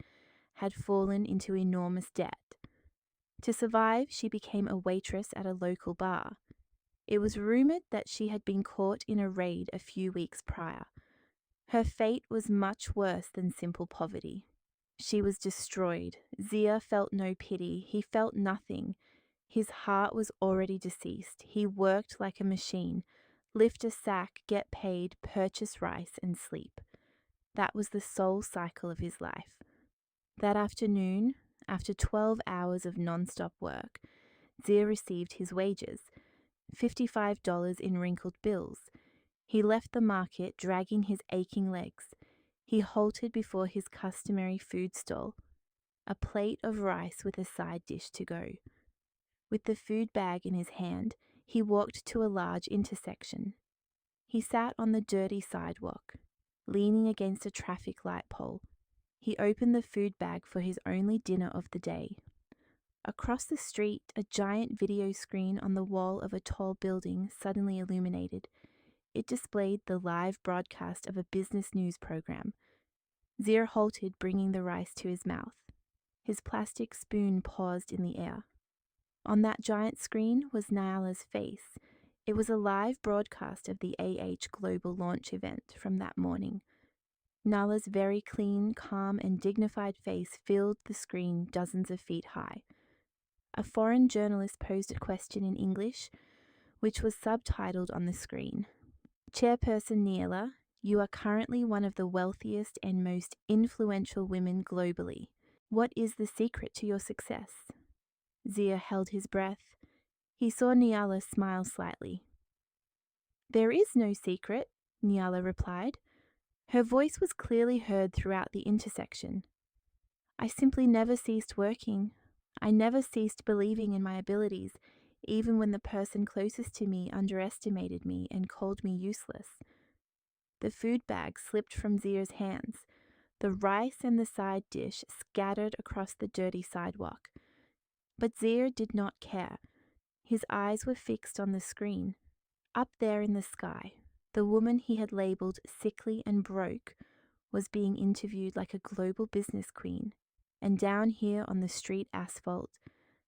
A: had fallen into enormous debt. To survive, she became a waitress at a local bar. It was rumored that she had been caught in a raid a few weeks prior. Her fate was much worse than simple poverty. She was destroyed. Zia felt no pity. He felt nothing. His heart was already deceased. He worked like a machine. Lift a sack, get paid, purchase rice, and sleep. That was the sole cycle of his life. That afternoon, after 12 hours of non-stop work, Zia received his wages, $55 in wrinkled bills. He left the market, dragging his aching legs. He halted before his customary food stall, a plate of rice with a side dish to go. With the food bag in his hand, he walked to a large intersection. He sat on the dirty sidewalk, leaning against a traffic light pole. He opened the food bag for his only dinner of the day. Across the street, a giant video screen on the wall of a tall building suddenly illuminated. It displayed the live broadcast of a business news program. Zia halted, bringing the rice to his mouth. His plastic spoon paused in the air. On that giant screen was Nyala's face. It was a live broadcast of the Global launch event from that morning. Nyala's very clean, calm, and dignified face filled the screen dozens of feet high. A foreign journalist posed a question in English, which was subtitled on the screen. "Chairperson Nyala, you are currently one of the wealthiest and most influential women globally. What is the secret to your success?" Zia held his breath. He saw Nyala smile slightly. "There is no secret," Nyala replied. Her voice was clearly heard throughout the intersection. "I simply never ceased working. I never ceased believing in my abilities, even when the person closest to me underestimated me and called me useless." The food bag slipped from Zia's hands. The rice and the side dish scattered across the dirty sidewalk. But Zia did not care. His eyes were fixed on the screen. Up there in the sky, the woman he had labeled sickly and broke was being interviewed like a global business queen. And down here on the street asphalt,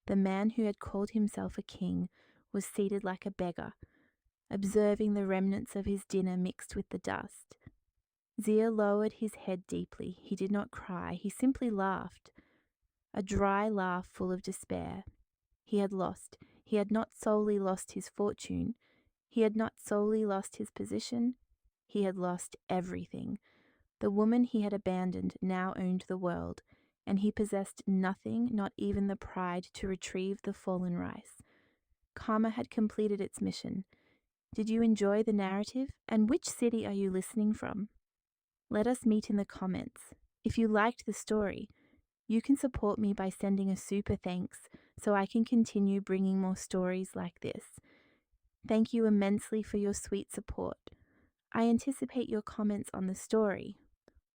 A: the man who had called himself a king was seated like a beggar, observing the remnants of his dinner mixed with the dust. Zia lowered his head deeply. He did not cry. He simply laughed. A dry laugh full of despair. He had lost. He had not solely lost his fortune. He had not solely lost his position. He had lost everything. The woman he had abandoned now owned the world, and he possessed nothing, not even the pride to retrieve the fallen rice. Karma had completed its mission. Did you enjoy the narrative? And which city are you listening from? Let us meet in the comments. If you liked the story, you can support me by sending a super thanks so I can continue bringing more stories like this. Thank you immensely for your sweet support. I anticipate your comments on the story.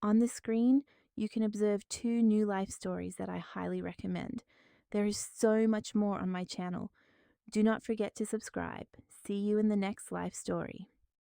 A: On the screen, you can observe 2 new life stories that I highly recommend. There is so much more on my channel. Do not forget to subscribe. See you in the next life story.